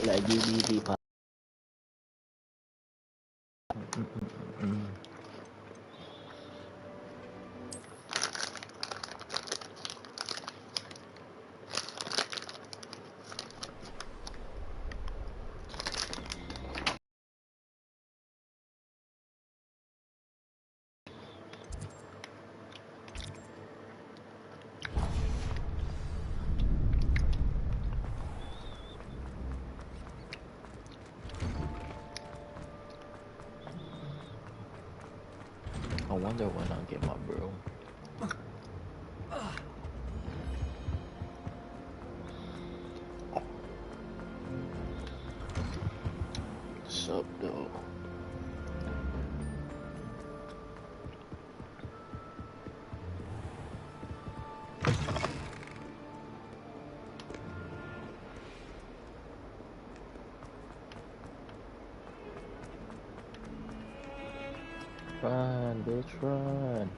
Like UBV pop. I wonder when I'll get my broom. Sup, though? Run, bitch, run.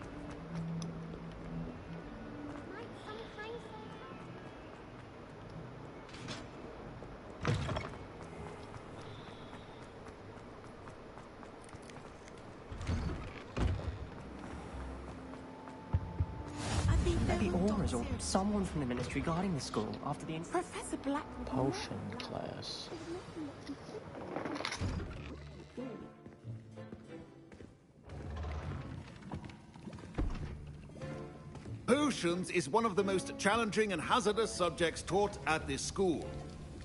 Maybe Aurors or someone from the ministry guarding the school after the Professor Black Potion class. Potions is one of the most challenging and hazardous subjects taught at this school.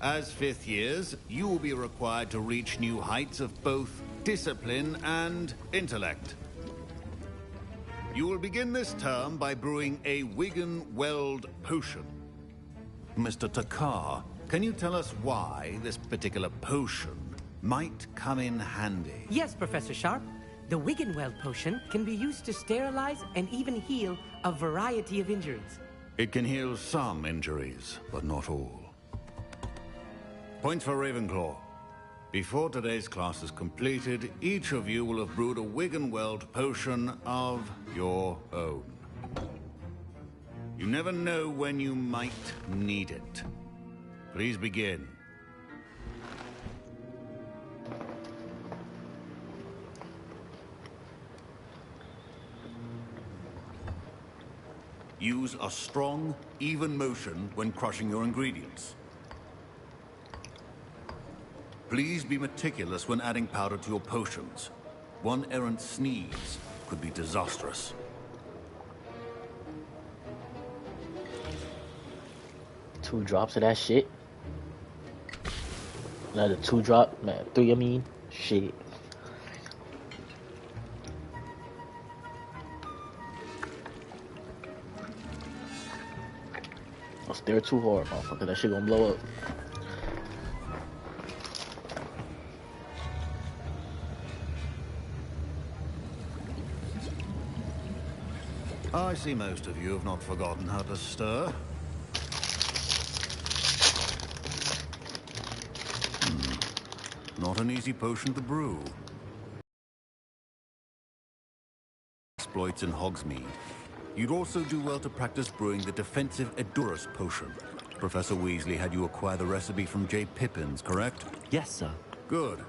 As fifth years, you will be required to reach new heights of both discipline and intellect. You will begin this term by brewing a Wigan-Weld potion. Mr. Takar, can you tell us why this particular potion might come in handy? Yes, Professor Sharp. The Wigan-Weld potion can be used to sterilize and even heal a variety of injuries. It can heal some injuries, but not all. Points for Ravenclaw. Before today's class is completed, each of you will have brewed a Wigan-Weld potion of your own. You never know when you might need it. Please begin. Use a strong, even motion when crushing your ingredients. Please be meticulous when adding powder to your potions. One errant sneeze could be disastrous. Two drops of that shit. Another 2 drop, man. 3, I mean. Shit. Don't stare too hard, motherfucker. That shit gonna blow up. I see most of you have not forgotten how to stir. Not an easy potion to brew. Exploits in Hogsmeade. You'd also do well to practice brewing the defensive Edurus potion. Professor Weasley had you acquire the recipe from J. Pippin's, correct? Yes, sir. Good.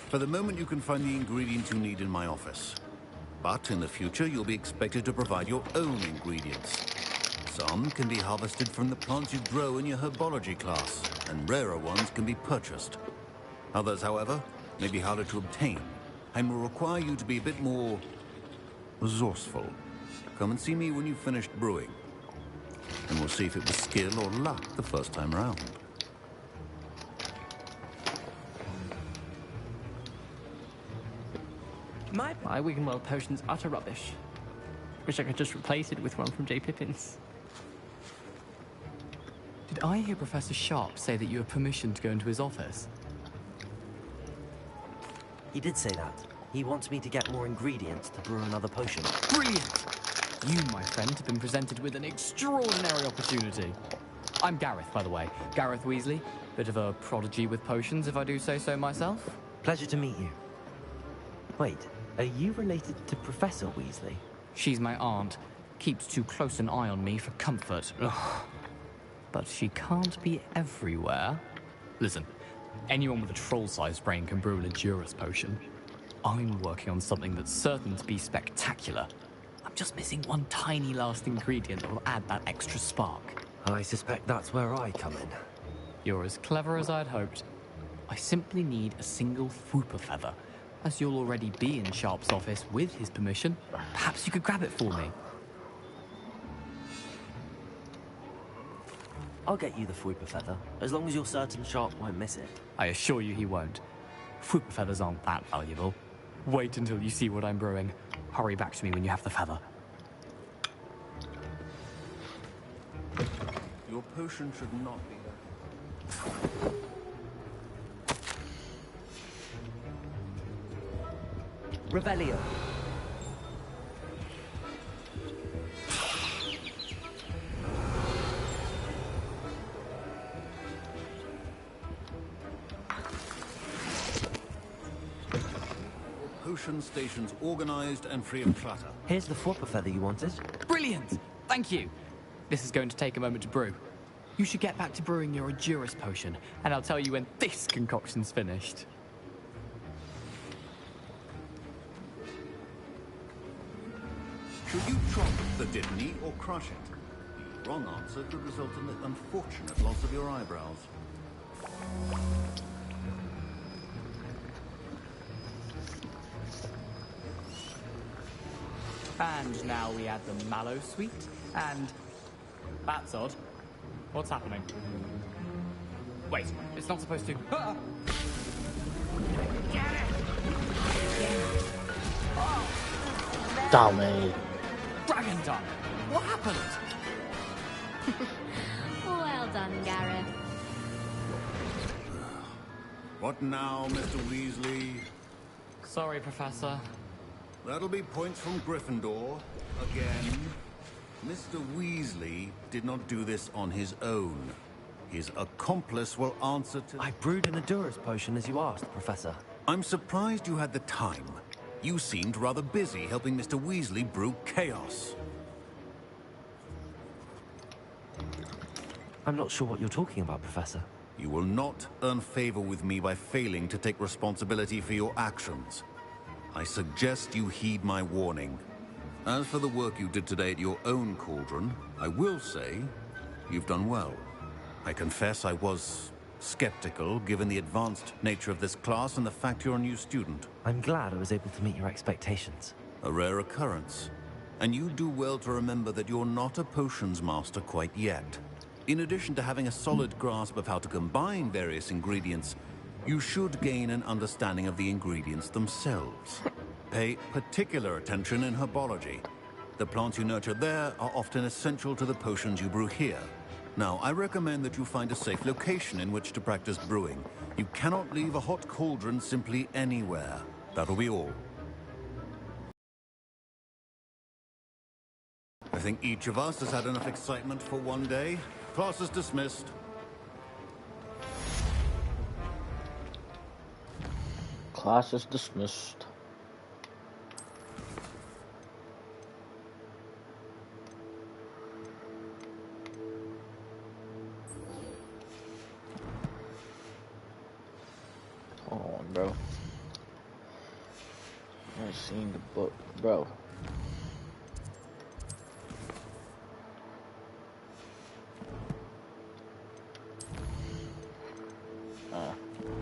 For the moment, you can find the ingredients you need in my office. But in the future, you'll be expected to provide your own ingredients. Some can be harvested from the plants you grow in your herbology class, and rarer ones can be purchased. Others, however, may be harder to obtain, and will require you to be a bit more resourceful. Come and see me when you've finished brewing, and we'll see if it was skill or luck the first time round. My Wigan-Weld potion's utter rubbish. Wish I could just replace it with one from J. Pippin's. Did I hear Professor Sharp say that you have permission to go into his office? He did say that. He wants me to get more ingredients to brew another potion. Brilliant! You, my friend, have been presented with an extraordinary opportunity. I'm Gareth, by the way. Gareth Weasley. Bit of a prodigy with potions, if I do say so myself. Pleasure to meet you. Wait, are you related to Professor Weasley? She's my aunt. Keeps too close an eye on me for comfort. Ugh. But she can't be everywhere. Listen, Anyone with a troll-sized brain can brew an Endurance potion. I'm working on something that's certain to be spectacular. I'm just missing one tiny last ingredient that will add that extra spark. I suspect that's where I come in. You're as clever as I'd hoped. I simply need a single Fwooper feather. As you'll already be in Sharp's office with his permission, perhaps you could grab it for me. I'll get you the Fwooper feather, as long as you're certain Sharp won't miss it. I assure you he won't. Fwooper feathers aren't that valuable. Wait until you see what I'm brewing. Hurry back to me when you have the feather. Your potion should not be Revelio. potion stations organized and free of clutter. Here's the Fwooper feather you wanted. Brilliant! Thank you. This is going to take a moment to brew. You should get back to brewing your Endurance potion, and I'll tell you when this concoction's finished. Should you chop the Dittany or crush it? The wrong answer could result in the unfortunate loss of your eyebrows. And now we add the mallow sweet, and... That's odd. What's happening? Wait, it's not supposed to... Ah! Damn it. Dragon Tongue! What happened? Well done, Gareth. What now, Mr. Weasley? Sorry, Professor. That'll be points from Gryffindor. Again. Mr. Weasley did not do this on his own. His accomplice will answer to... I brewed an Endurance potion as you asked, Professor. I'm surprised you had the time. You seemed rather busy helping Mr. Weasley brew chaos. I'm not sure what you're talking about, Professor. You will not earn favor with me by failing to take responsibility for your actions. I suggest you heed my warning. As for the work you did today at your own cauldron, I will say you've done well. I confess I was skeptical, given the advanced nature of this class and the fact you're a new student. I'm glad I was able to meet your expectations. A rare occurrence. And you do well to remember that you're not a potions master quite yet. In addition to having a solid grasp of how to combine various ingredients, you should gain an understanding of the ingredients themselves. Pay particular attention in herbology. The plants you nurture there are often essential to the potions you brew here. Now, I recommend that you find a safe location in which to practice brewing. You cannot leave a hot cauldron simply anywhere. That'll be all. I think each of us has had enough excitement for one day. Class is dismissed. Class is dismissed. Hold on, bro. I seen the book, bro.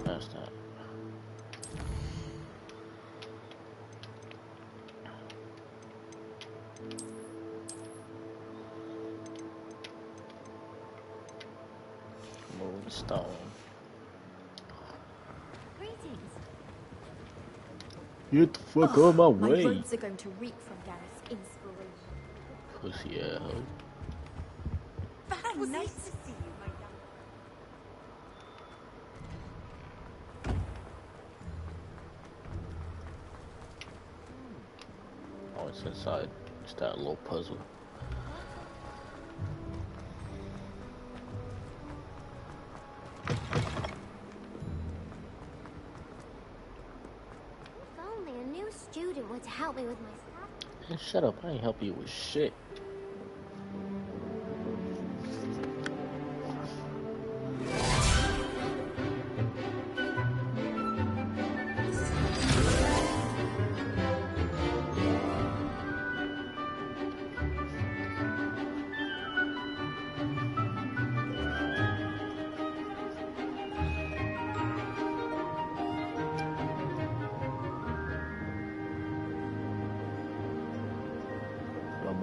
That's that. Move the stone. Greetings. Get the fuck out of my My way. robes are going to reek from Gareth's inspiration. Pussy asshole. Very nice to see you, my young. Oh, it's inside. It's that little puzzle. If only a new student were to help me with my stuff. Man, shut up. I ain't help you with shit.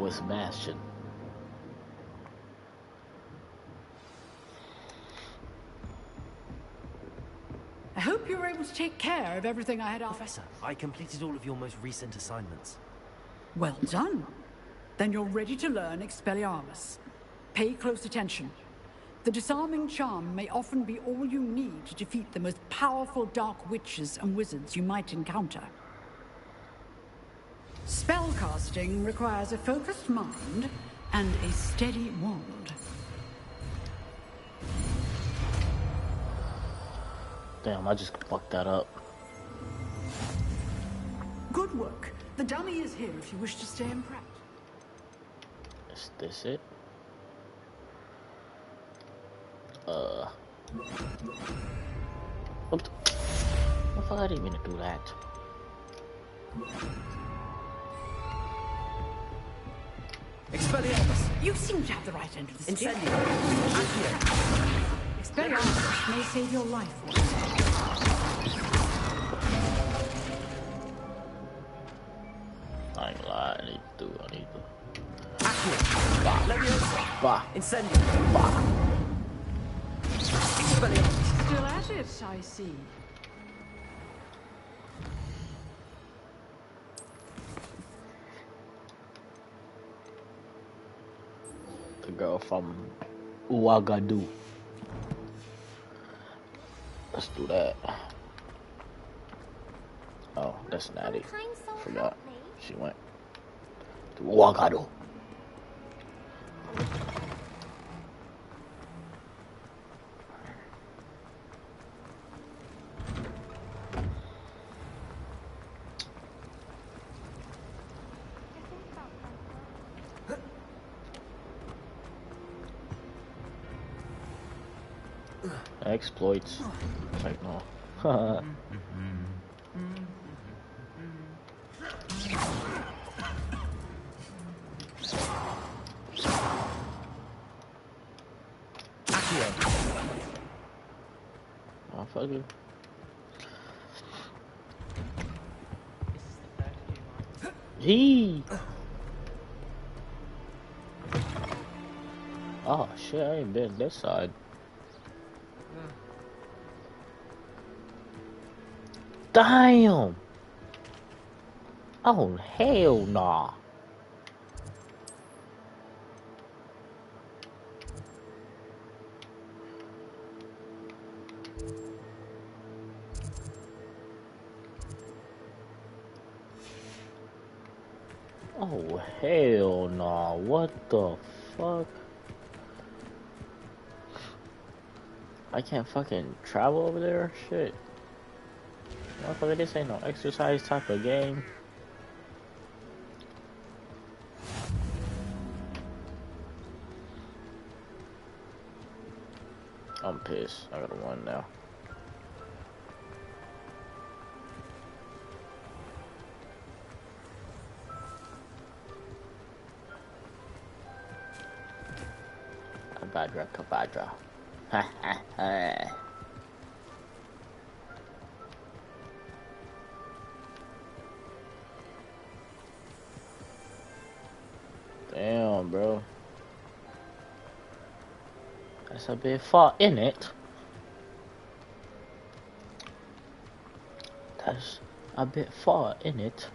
with Sebastian. I hope you were able to take care of everything I had asked. Professor, I completed all of your most recent assignments. Well done. Then you're ready to learn Expelliarmus. Pay close attention. The disarming charm may often be all you need to defeat the most powerful dark witches and wizards you might encounter. Spellcasting requires a focused mind and a steady wand. Damn, I just fucked that up. Good work. The dummy is here if you wish to stay impressed. Is this it? What the fuck? I didn't mean to do that. Expelliarmus! You seem to have the right end of the stick. Incendio! Accio! Expelliarmus may save your life. I ain't gonna lie, I need to. Accio! Leviosa! Bah! Incendio! Bah! Expelliarmus! Still at it, I see. The girl from Ouagadougou. Let's do that. Oh, that's Natty. Kind soul Forgot. help me. She went to Ouagadougou. Exploits. It's like, no. Oh, fuck you. Gee. Oh shit, I ain't been this side. Damn! Oh hell nah. Oh hell nah. What the fuck? I can't fucking travel over there? Shit. Motherfucker, this ain't no exercise type of game. I'm pissed. I gotta run now. Kabadra. Ha ha ha. Damn, bro. That's a bit far, in it. That's a bit far, in it.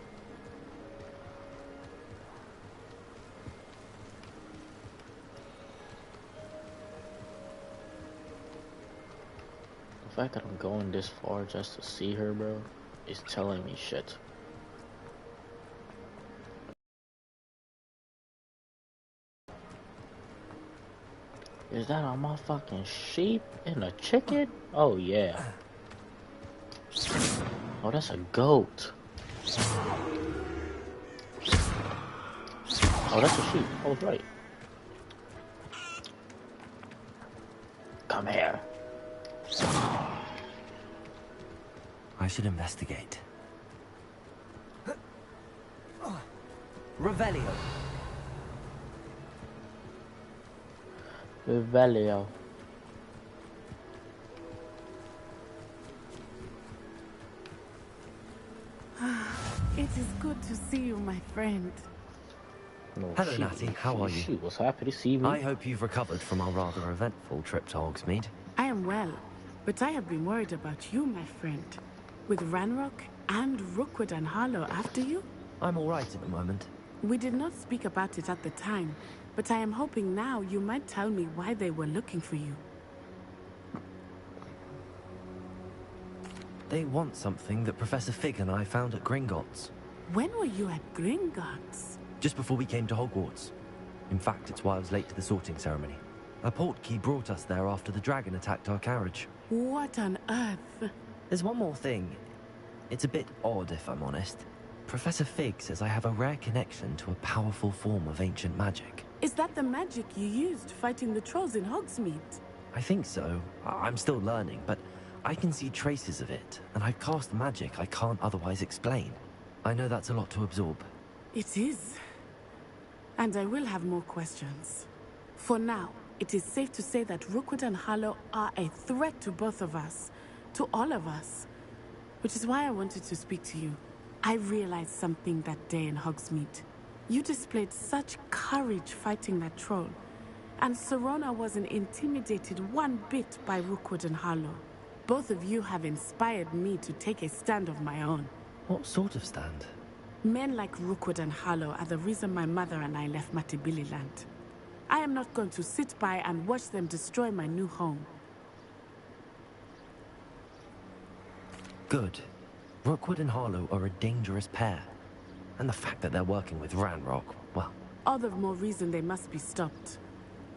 The fact that I'm going this far just to see her, bro, is telling me shit. Is that a motherfucking sheep and a chicken? Oh yeah. Oh, that's a goat. Oh, that's a sheep. I was right. Come here. I should investigate. Revelio. Revelio. It is good to see you, my friend. No, Hello, Natty. How are you? She was happy to see me. I hope you've recovered from our rather eventful trip to Hogsmeade. I am well, but I have been worried about you, my friend. With Ranrock and Rookwood and Harlow after you? I'm all right at the moment. We did not speak about it at the time, but I am hoping now you might tell me why they were looking for you. They want something that Professor Fig and I found at Gringotts. When were you at Gringotts? Just before we came to Hogwarts. In fact, it's why I was late to the sorting ceremony. A portkey brought us there after the dragon attacked our carriage. What on earth? There's one more thing. It's a bit odd, if I'm honest. Professor Fig says I have a rare connection to a powerful form of ancient magic. Is that the magic you used fighting the trolls in Hogsmeade? I think so. I'm still learning, but I can see traces of it, and I've cast magic I can't otherwise explain. I know that's a lot to absorb. It is. And I will have more questions. For now, it is safe to say that Rookwood and Harlow are a threat to both of us. To all of us. Which is why I wanted to speak to you. I realized something that day in Hogsmeade. You displayed such courage fighting that troll. And Serona wasn't intimidated one bit by Rookwood and Harlow. Both of you have inspired me to take a stand of my own. What sort of stand? Men like Rookwood and Harlow are the reason my mother and I left Matibili land. I am not going to sit by and watch them destroy my new home. Good. Rookwood and Harlow are a dangerous pair. And the fact that they're working with Ranrock, well... All the more reason they must be stopped.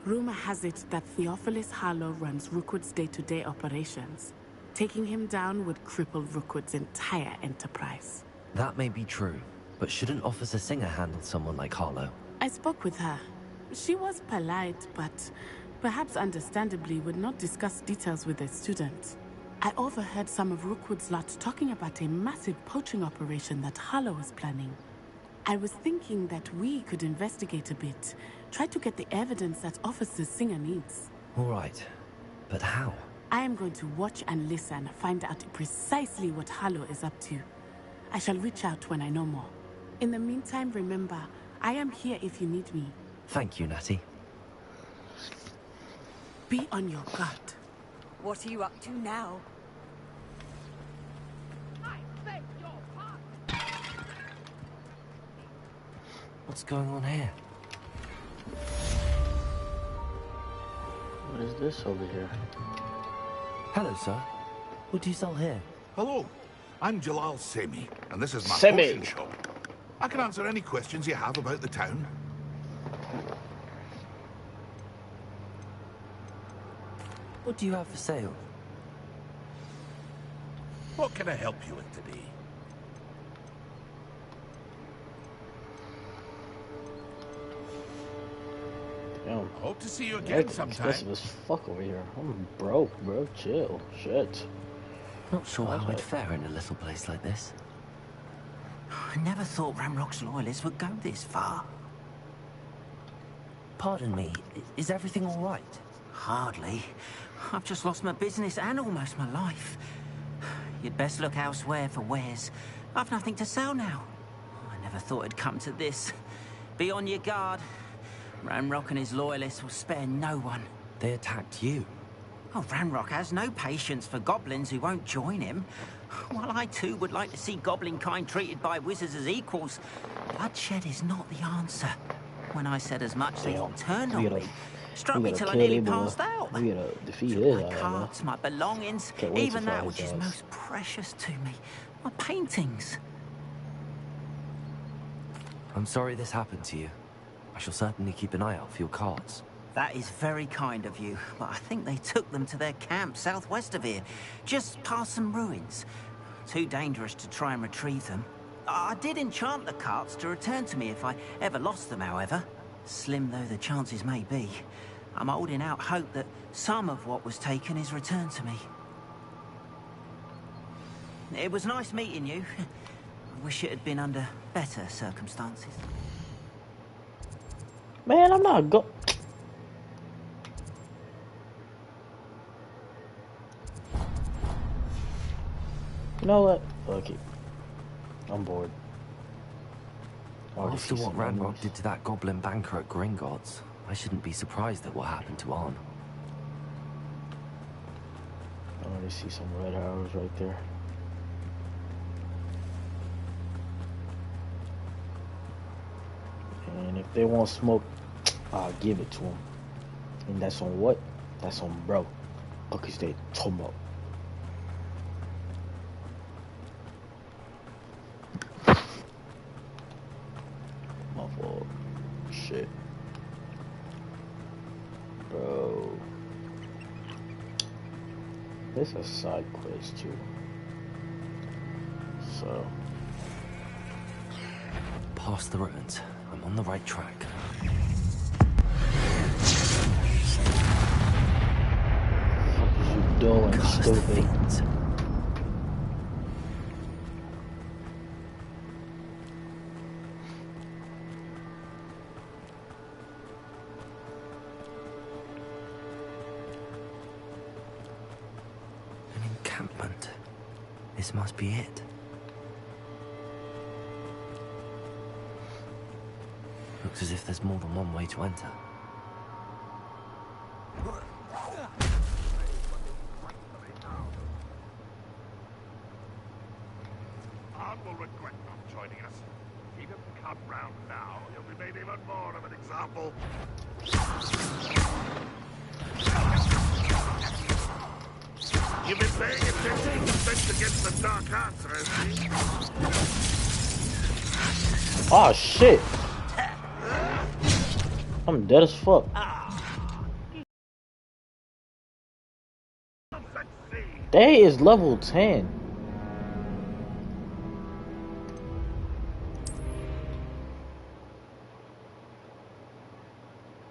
Rumor has it that Theophilus Harlow runs Rookwood's day-to-day operations. Taking him down would cripple Rookwood's entire enterprise. That may be true, but shouldn't Officer Singer handle someone like Harlow? I spoke with her. She was polite, but perhaps understandably would not discuss details with a student. I overheard some of Rookwood's lot talking about a massive poaching operation that Harlow was planning. I was thinking that we could investigate a bit, try to get the evidence that Officer Singer needs. All right, but how? I am going to watch and listen, find out precisely what Harlow is up to. I shall reach out when I know more. In the meantime, remember, I am here if you need me. Thank you, Natty. Be on your guard. What are you up to now? What's going on here? What is this over here? Hello, sir. What do you sell here? Hello, I'm Jalal Semi, and this is my Semi. potion shop. I can answer any questions you have about the town. What do you have for sale? What can I help you with today? Damn. Hope to see you again Everything's sometime. expensive as fuck over here. I'm broke, bro. Chill. Shit. Not sure how I'd fare in a little place like this. I never thought Ramrock's loyalists would go this far. Pardon me, is everything all right? Hardly. I've just lost my business and almost my life. You'd best look elsewhere for wares. I've nothing to sell now. I never thought it'd come to this. Be on your guard. Ranrock and his loyalists will spare no one. They attacked you. Oh, Ranrock has no patience for goblins who won't join him. While I too would like to see goblin kind treated by wizards as equals, bloodshed is not the answer. When I said as much, they all turned on me. Struck me till I nearly passed out. We gotta defeat Took his my cards, my belongings, even that which is most precious to me. My paintings. I'm sorry this happened to you. I shall certainly keep an eye out for your cards. That is very kind of you, but I think they took them to their camp southwest of here, just past some ruins. Too dangerous to try and retrieve them. I did enchant the cards to return to me if I ever lost them, however. Slim though the chances may be, I'm holding out hope that some of what was taken is returned to me. It was nice meeting you. I wish it had been under better circumstances. Man, I'm not You know what? Fuck it. I'm bored. After what Ranrock did to that goblin banker at Gringotts, I shouldn't be surprised at what happened to Arn. I already see some red arrows right there. And if they want smoke, I'll give it to them. And that's on what? That's on bro. Because they talking about. My fault. Shit. Bro. This is a side quest too. So. Past the ruins. I'm on the right track. What are you doing, stupid? An encampment. This must be it. Looks as if there's more than one way to enter. Arn will regret not joining us. If he doesn't come round now, he'll be made even more of an example. You've been paying attention to defense against the dark arts, Rusty. Oh shit! I'm dead as fuck. They is level 10.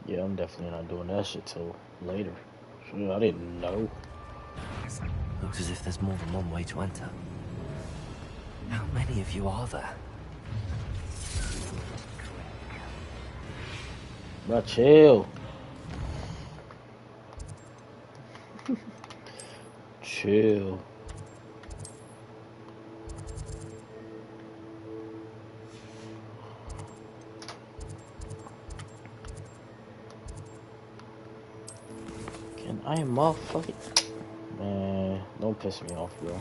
Yeah, I'm definitely not doing that shit till later. Shit, I didn't know. Looks as if there's more than one way to enter. How many of you are there? Bro, chill. Chill. Can I motherfucking... Man, don't piss me off, bro.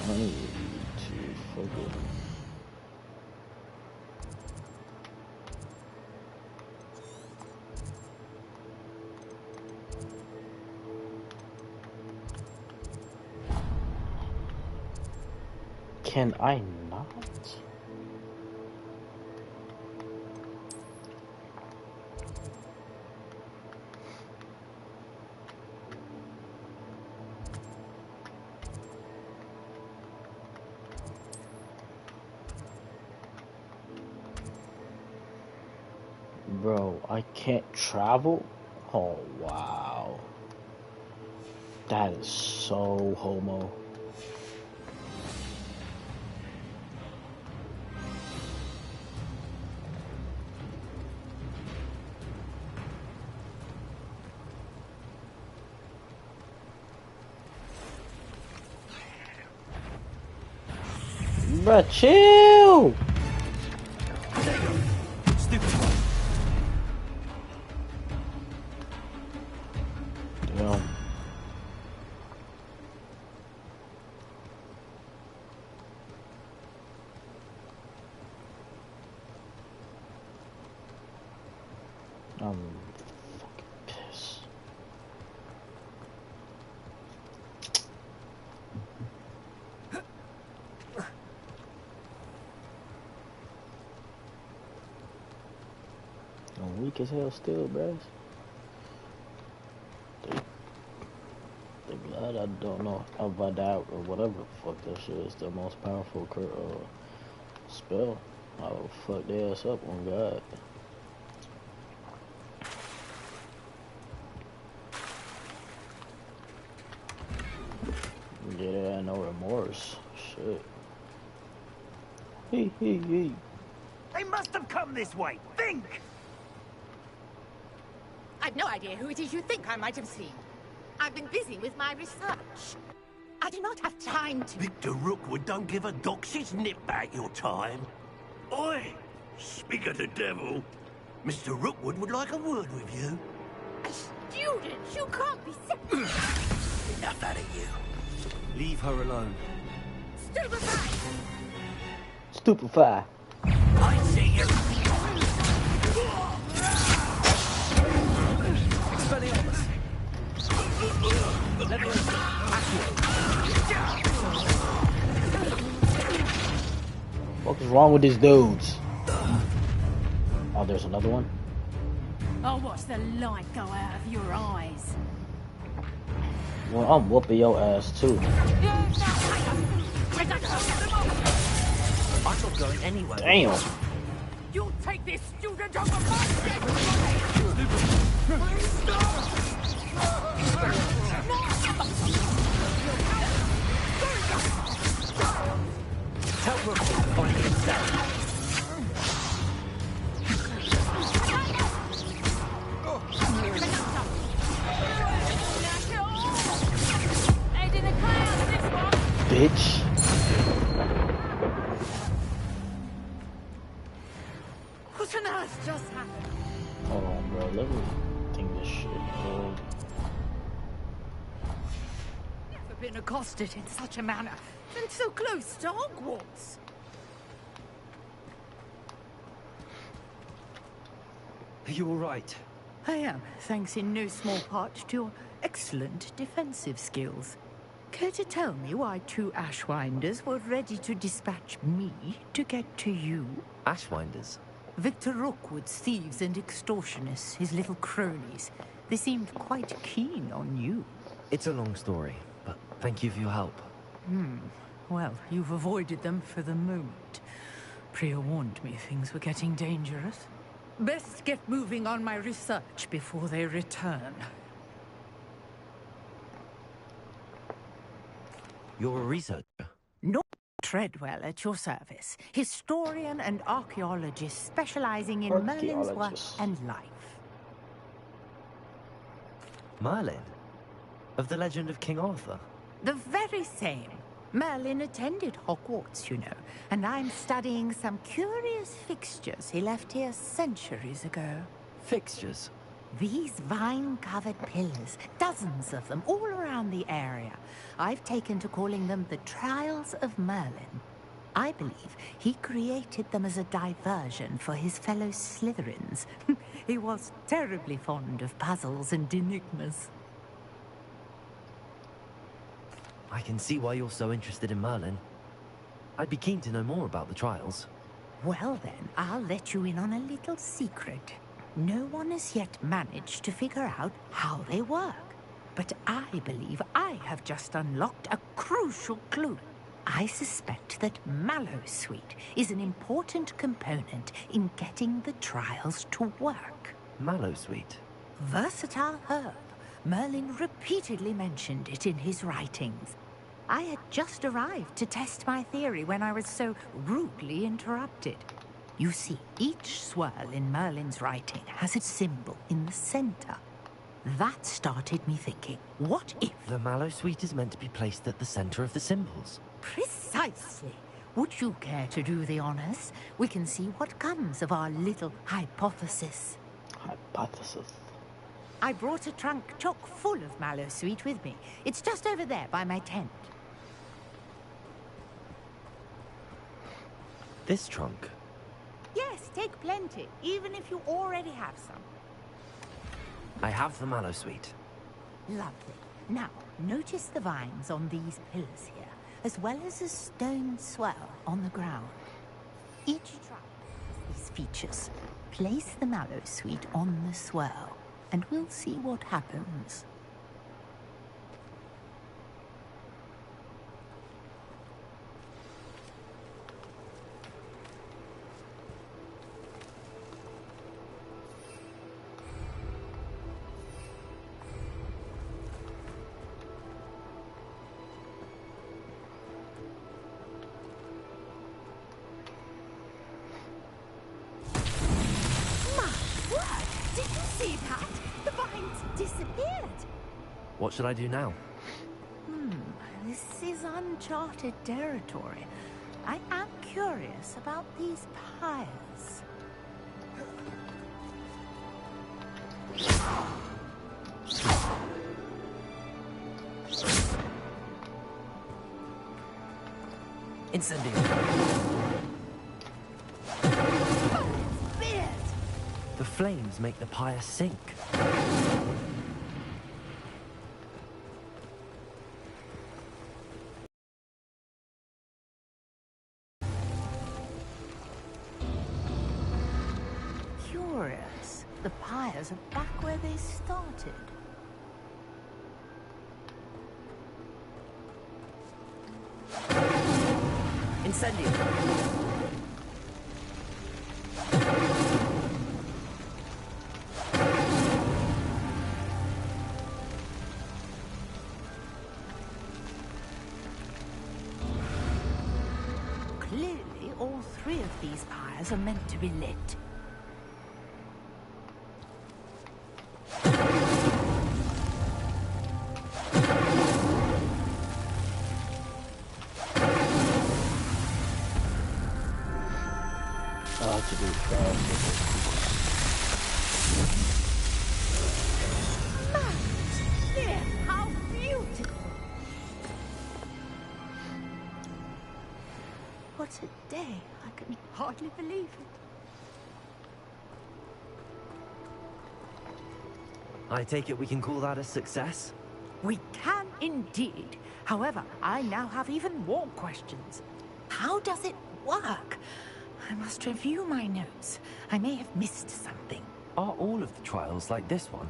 I need to focus. Can I not? Bro, I can't travel? Oh, wow. That is so homo. Bruh, chill! Damn. I'm fucking pissed. I'm weak as hell still, bruh. They glad I don't know if I die or whatever the fuck that shit is the most powerful spell. I will fuck their ass up on God. Get it, no remorse. Shit. Hey. They must have come this way. Think! I've no idea who it is you think I might have seen. I've been busy with my research. I do not have time to... Victor Rookwood don't give a doxy's nip back your time. Oi! Speak of the devil. Mr. Rookwood would like a word with you. A student? You can't be Enough out of you. Leave her alone. Stupefy. I see you. Expelliarmus. What is wrong with these dudes? Oh, there's another one. I'll watch the light go out of your eyes. Well, I'm whooping your ass too. I'm not going anywhere. Damn. You'll take this student over my dead. Tell Rookwood to find himself. Bitch. What on earth just happened? Hold on, bro. Let me think this shit, bro. Never been accosted in such a manner, and so close to Hogwarts. Are you all right? I am, thanks in no small part to your excellent defensive skills. Care to tell me why two Ashwinders were ready to dispatch me to get to you? Ashwinders? Victor Rookwood's thieves and extortionists, his little cronies. They seemed quite keen on you. It's a long story, but thank you for your help. Well, you've avoided them for the moment. Priya warned me things were getting dangerous. Best get moving on my research before they return. You're a researcher? Norman Treadwell at your service. Historian and archaeologist specializing in Merlin's work and life. Merlin? Of the legend of King Arthur? The very same. Merlin attended Hogwarts, you know, and I'm studying some curious fixtures he left here centuries ago. Fixtures? These vine-covered pillars, dozens of them, all around the area. I've taken to calling them the Trials of Merlin. I believe he created them as a diversion for his fellow Slytherins. He was terribly fond of puzzles and enigmas. I can see why you're so interested in Merlin. I'd be keen to know more about the trials. Well then, I'll let you in on a little secret. No one has yet managed to figure out how they work. But I believe I have just unlocked a crucial clue. I suspect that Mallowsweet is an important component in getting the trials to work. Mallowsweet? Versatile herb. Merlin repeatedly mentioned it in his writings. I had just arrived to test my theory when I was so rudely interrupted. You see, each swirl in Merlin's writing has its symbol in the center. That started me thinking, what if... The Mallowsweet is meant to be placed at the center of the symbols. Precisely. Would you care to do the honors? We can see what comes of our little hypothesis. Hypothesis. I brought a trunk chock full of Mallowsweet with me. It's just over there by my tent. This trunk? Yes, take plenty, even if you already have some. I have the Mallowsweet. Lovely. Now, notice the vines on these pillars here, as well as a stone swell on the ground. Each trunk has these features. Place the Mallowsweet on the swell, and we'll see what happens. What should I do now? This is uncharted territory. I am curious about these pyres. Incendio! The flames make the pyre sink. Curious. The pyres are back where they started. Incendio! Clearly, all three of these pyres are meant to be lit. How beautiful! What a day. I can hardly believe it. I take it we can call that a success? We can indeed. However, I now have even more questions. How does it work? I must review my notes. I may have missed something. Are all of the trials like this one?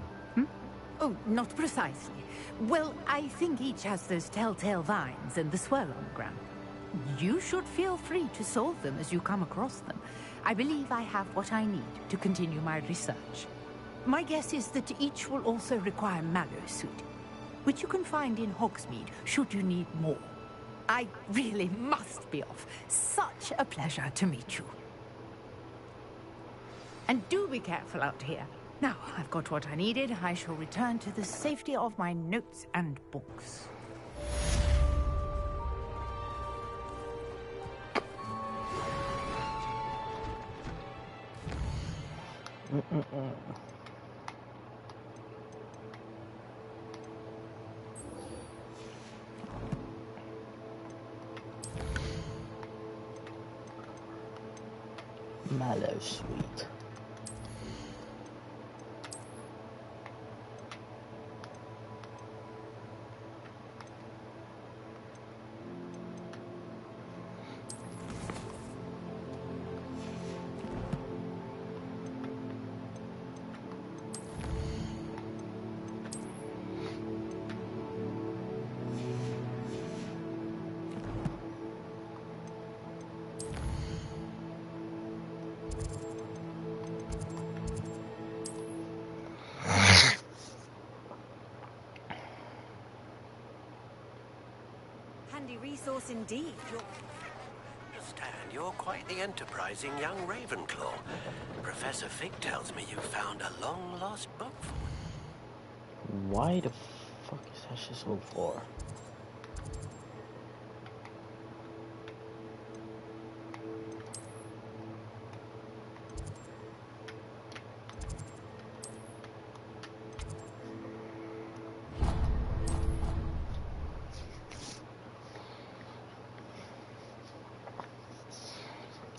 Oh, not precisely. Well, I think each has those telltale vines and the swirl on the ground. You should feel free to solve them as you come across them. I believe I have what I need to continue my research. My guess is that each will also require mallow suit, which you can find in Hogsmeade should you need more. I really must be off. Such a pleasure to meet you. And do be careful out here. Now, I've got what I needed. I shall return to the safety of my notes and books. Mallow sweet. Handy resource indeed. Understand, you're quite the enterprising young Ravenclaw. Professor Fig tells me you found a long-lost book for me. Why the fuck is that shit so far?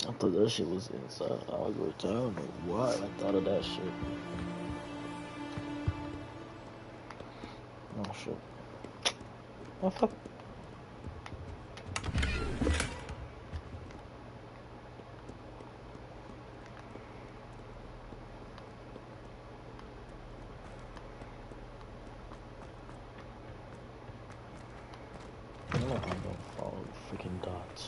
I thought that shit was inside Hogwarts. I don't know why I thought of that shit. Oh shit. Oh fuck. I'm not gonna follow the freaking dots.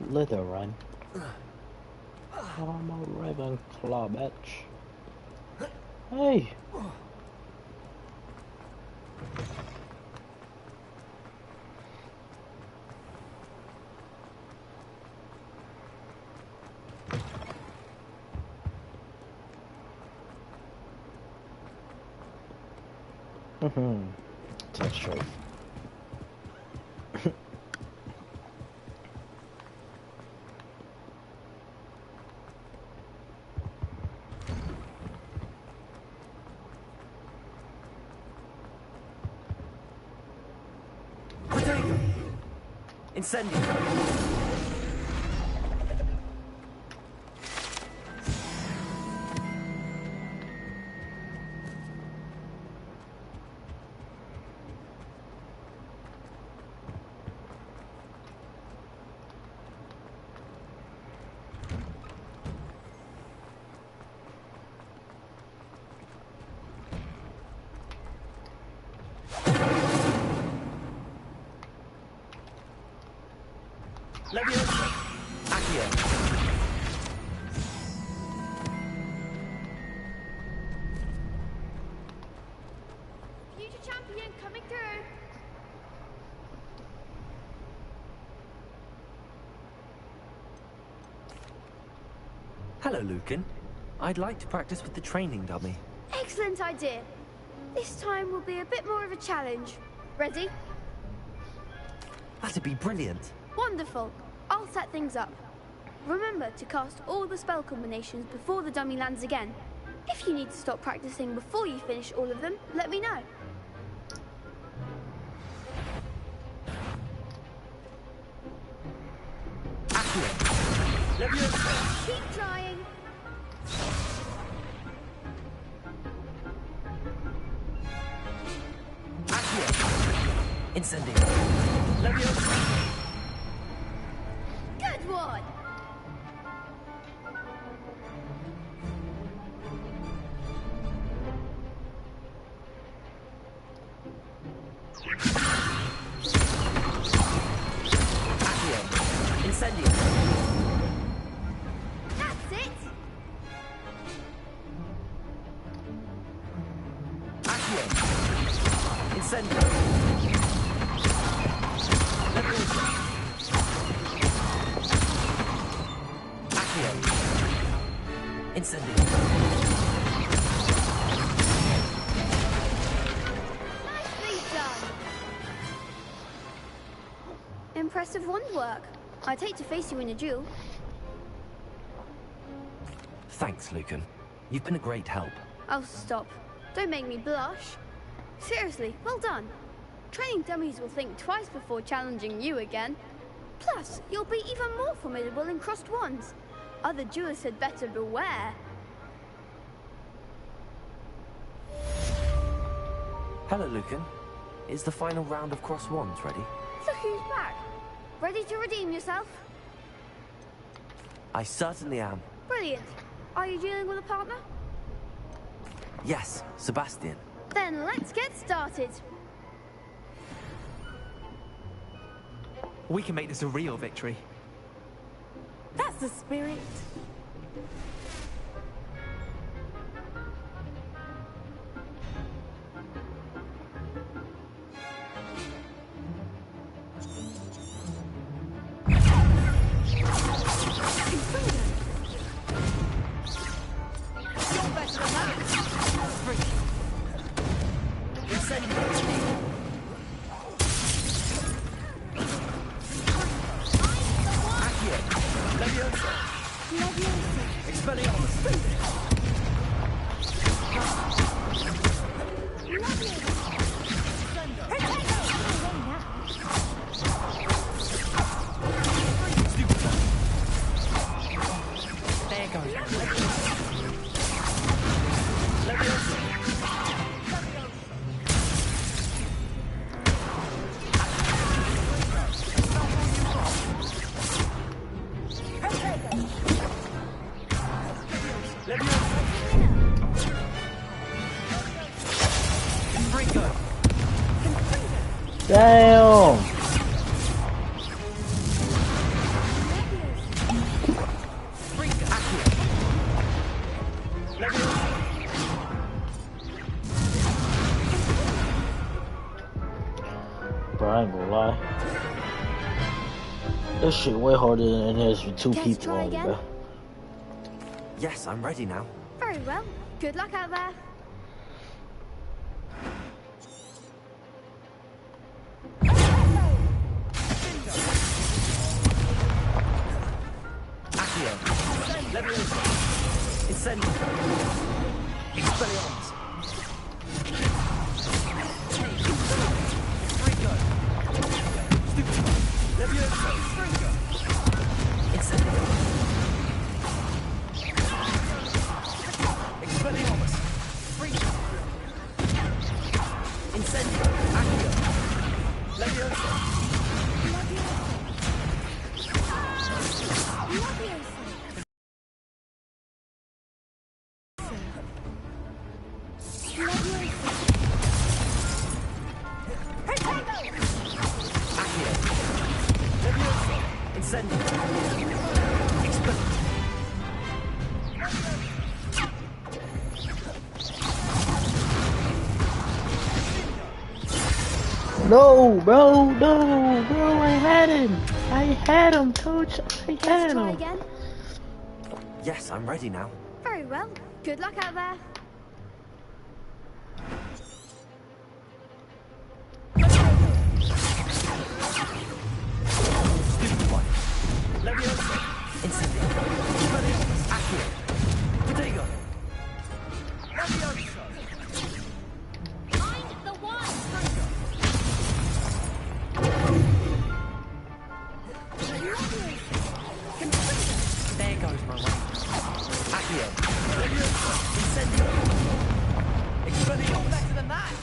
Slytherin. I'm a Ravenclaw, bitch. Hey! Texture. Incendio. Leviosa. Accio. Future champion coming through. Hello, Lucan. I'd like to practice with the training dummy. Excellent idea. This time will be a bit more of a challenge. Ready? That'd be brilliant. Wonderful. I'll set things up. Remember to cast all the spell combinations before the dummy lands again. If you need to stop practicing before you finish all of them, let me know. Keep trying. Incendio. Good one. Incendio. That's it. Incendio. Incendio. Nicely done. Impressive wand work. I'd hate to face you in a duel. Thanks, Lucan. You've been a great help. Oh, stop. Don't make me blush. Seriously, well done. Training dummies will think twice before challenging you again. Plus, you'll be even more formidable in crossed wands. Other duelists had better beware. Hello, Lucan. Is the final round of cross wands ready? Look who's back. Ready to redeem yourself? I certainly am. Brilliant. Are you dealing with a partner? Yes, Sebastian. Then let's get started. We can make this a real victory. That's the spirit. You're better than that. Damn! Bro, I ain't gonna lie. This shit way harder than it is for two people try only, again? bro. Yes, I'm ready now. Very well. Good luck out there. Incendio. Expelliarmus. Rico. Stupid. Levioso. Stringo. Incendio. Expelliarmus. Rico. Incendio. Accio. Levioso. No, bro, no, bro, I had him, coach, I had Try him. again. Yes, I'm ready now. Very well. Good luck out there. Stupid one. Levioso. Incendio. Expelliarmus. Accio. Protego. Levioso. Mind the wine. There goes my way. Accio. Levioso. Incendio. Expelliarmus. Better than that.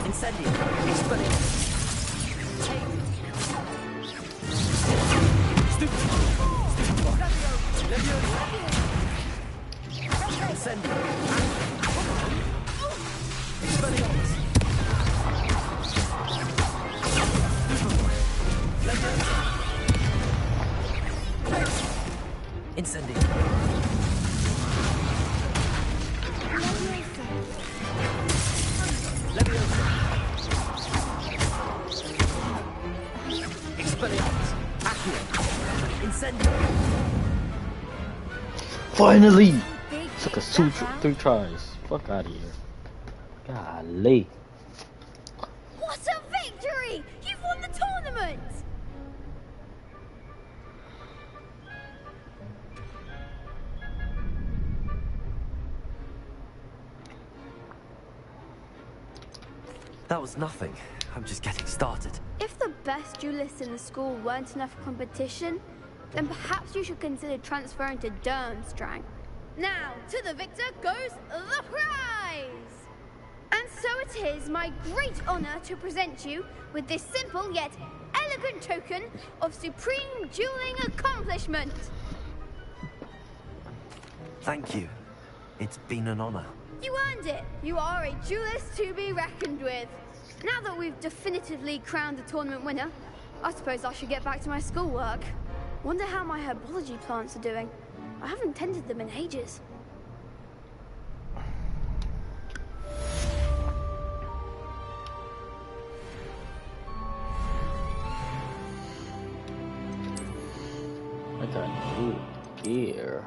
Incendio. Expelliarmus. Stupid. Stupid boy. Levioso. Incendio. Expelliarmus. Stupid boy. Levioso. Incendio. Levioso. Expelliarmus. Accio. Incendio. Finally! Took us 3 tries. Fuck out of here. Golly. What a victory! You've won the tournament! That was nothing. I'm just getting started. If the best duelists in the school weren't enough competition, then perhaps you should consider transferring to Durmstrang. Now, to the victor goes the prize! And so it is my great honor to present you with this simple yet elegant token of supreme dueling accomplishment. Thank you. It's been an honor. You earned it. You are a duelist to be reckoned with. Now that we've definitively crowned the tournament winner, I suppose I should get back to my schoolwork. Wonder how my herbology plants are doing. I haven't tended them in ages. I got new gear.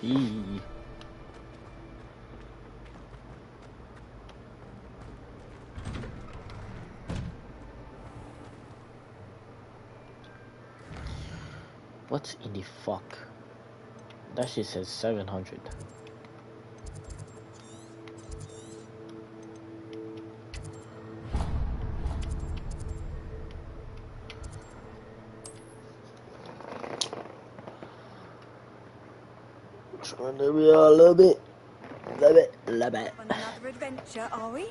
Eee. What in the fuck? That shit says 700. Trying to be a little bit. Love it. Love it. On another adventure, are we?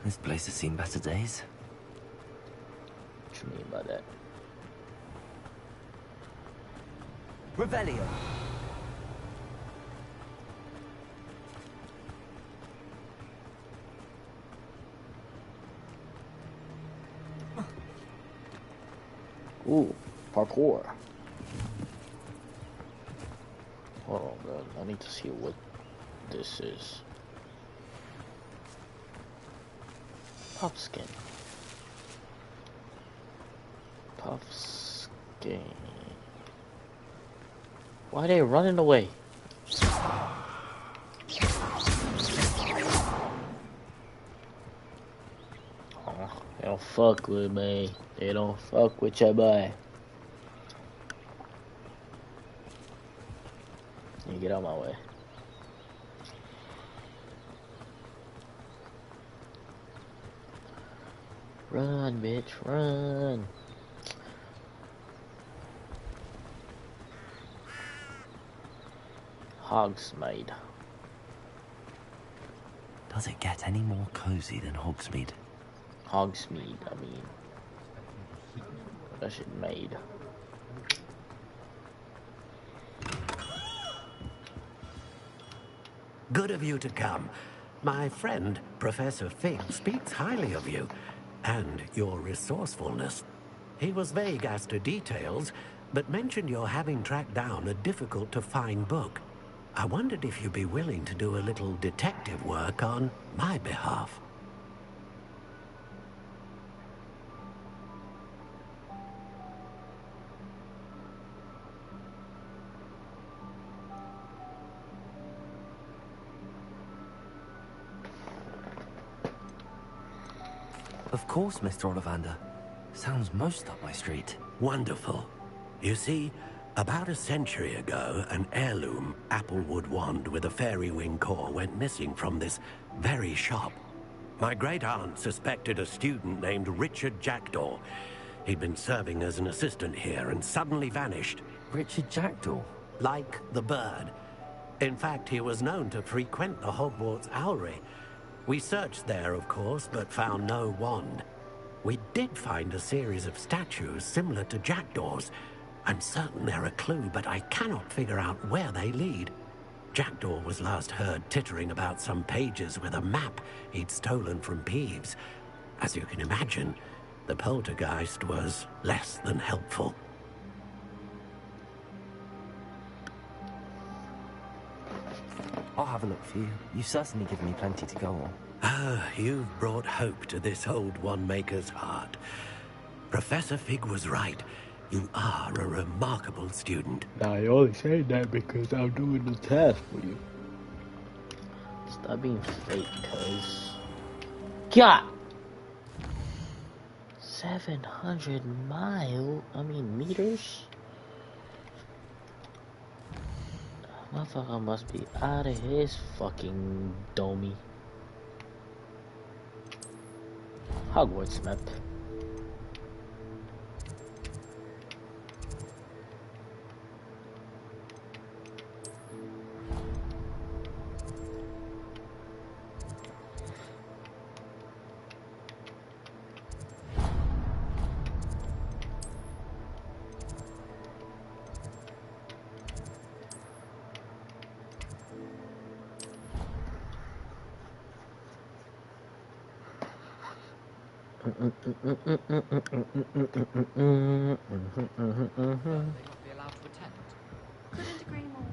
This place has seen better days. What you mean by that? Revelio. Ooh, parkour. Hold on, bro. I need to see what this is. Puff skin. Puff skin. Why are they running away? Oh, they don't fuck with me. They don't fuck with your boy. You get out of my way. Run, bitch, run. Hogsmeade. Does it get any more cozy than Hogsmeade? Hogsmeade, I mean. That shit made. Good of you to come. My friend, Professor Fig, speaks highly of you and your resourcefulness. He was vague as to details, but mentioned your having tracked down a difficult-to-find book. I wondered if you'd be willing to do a little detective work on my behalf. Of course, Mr. Ollivander. Sounds most up my street. Wonderful. You see, about a century ago, an heirloom applewood wand with a fairy wing core went missing from this very shop. My great-aunt suspected a student named Richard Jackdaw. He'd been serving as an assistant here and suddenly vanished. Richard Jackdaw? Like the bird. In fact, he was known to frequent the Hogwarts Owlery. We searched there, of course, but found no wand. We did find a series of statues similar to Jackdaw's. I'm certain they're a clue, but I cannot figure out where they lead. Jackdaw was last heard tittering about some pages with a map he'd stolen from Peeves. As you can imagine, the poltergeist was less than helpful. I'll have a look for you. You've certainly given me plenty to go on. Ah, you've brought hope to this old one-maker's heart. Professor Fig was right. You are a remarkable student. Now, I only say that because I'm doing the task for you. Stop being fake, cuz. God! 700 meters? Motherfucker must be out of his fucking domey. Hogwarts map. They must be allowed to attend. Couldn't agree more.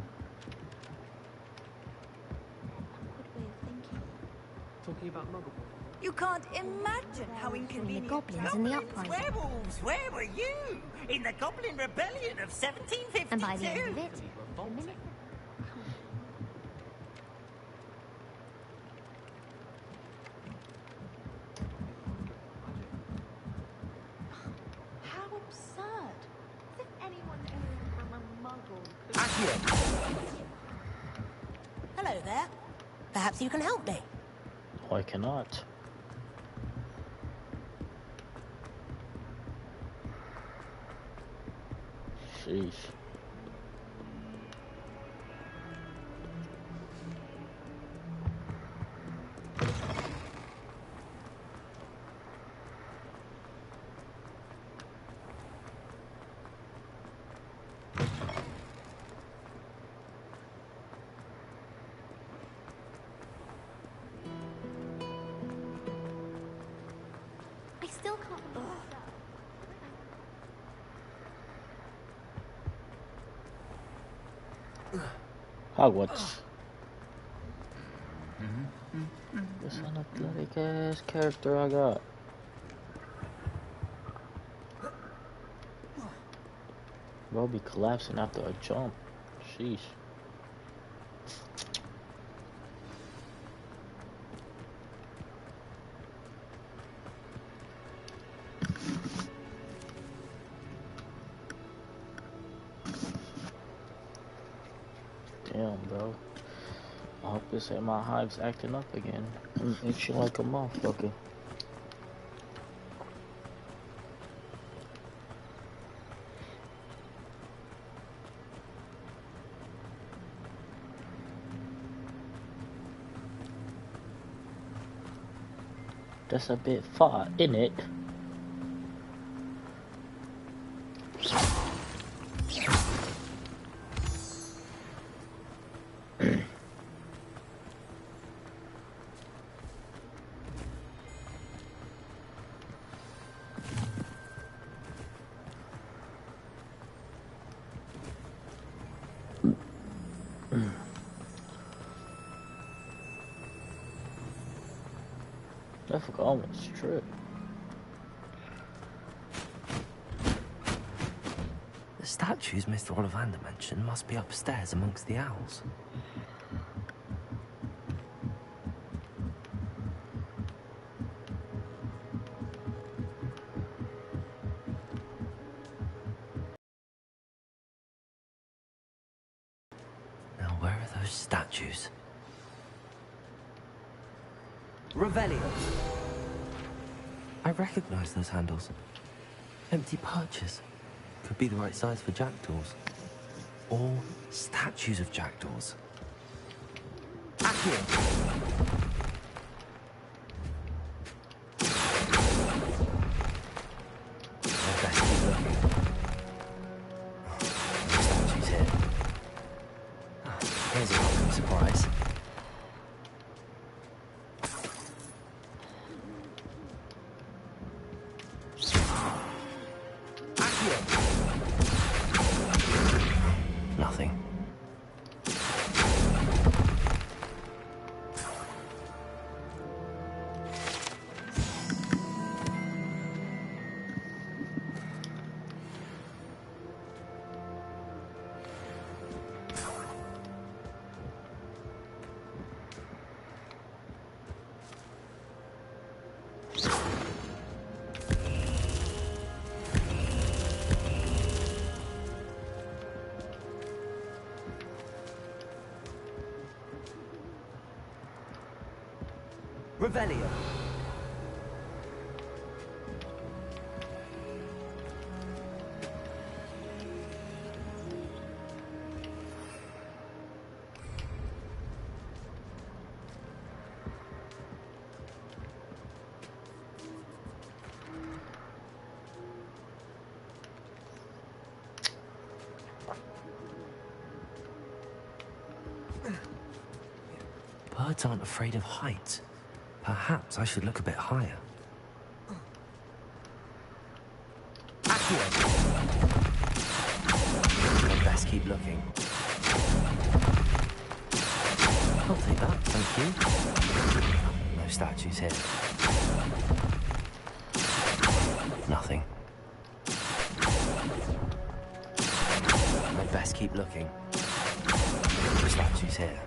Good way of thinking. Talking about Muggle. You can't imagine how inconvenient. The goblins in the uprising. Werewolves, where were you? In the Goblin Rebellion of 1752. And by the end of it, the minute... How absurd. As if anyone from a muggle could... Hello there. Perhaps you can help me. I cannot. Sheesh. I still can't believe Hogwarts. This unathletic ass character I got. Bro be collapsing after a jump. Sheesh. Damn, bro. I hope this ain't my hives acting up again. I'm itching like a motherfucker. That's a bit far, innit? I forgot almost tripped. The statues Mr. Ollivander mentioned must be upstairs amongst the owls. Now, where are those statues? Revelio. I recognize those handles. Empty perches. Could be the right size for jackdaws. Or statues of jackdaws. Accio. I'd best keep looking. No statues here. Here's a welcome surprise. Nothing. Revelio. Birds aren't afraid of heights. Perhaps I should look a bit higher. Accio. I'd best keep looking. I'll take that, thank you. No statues here. Nothing. I'd best keep looking. Statue's here.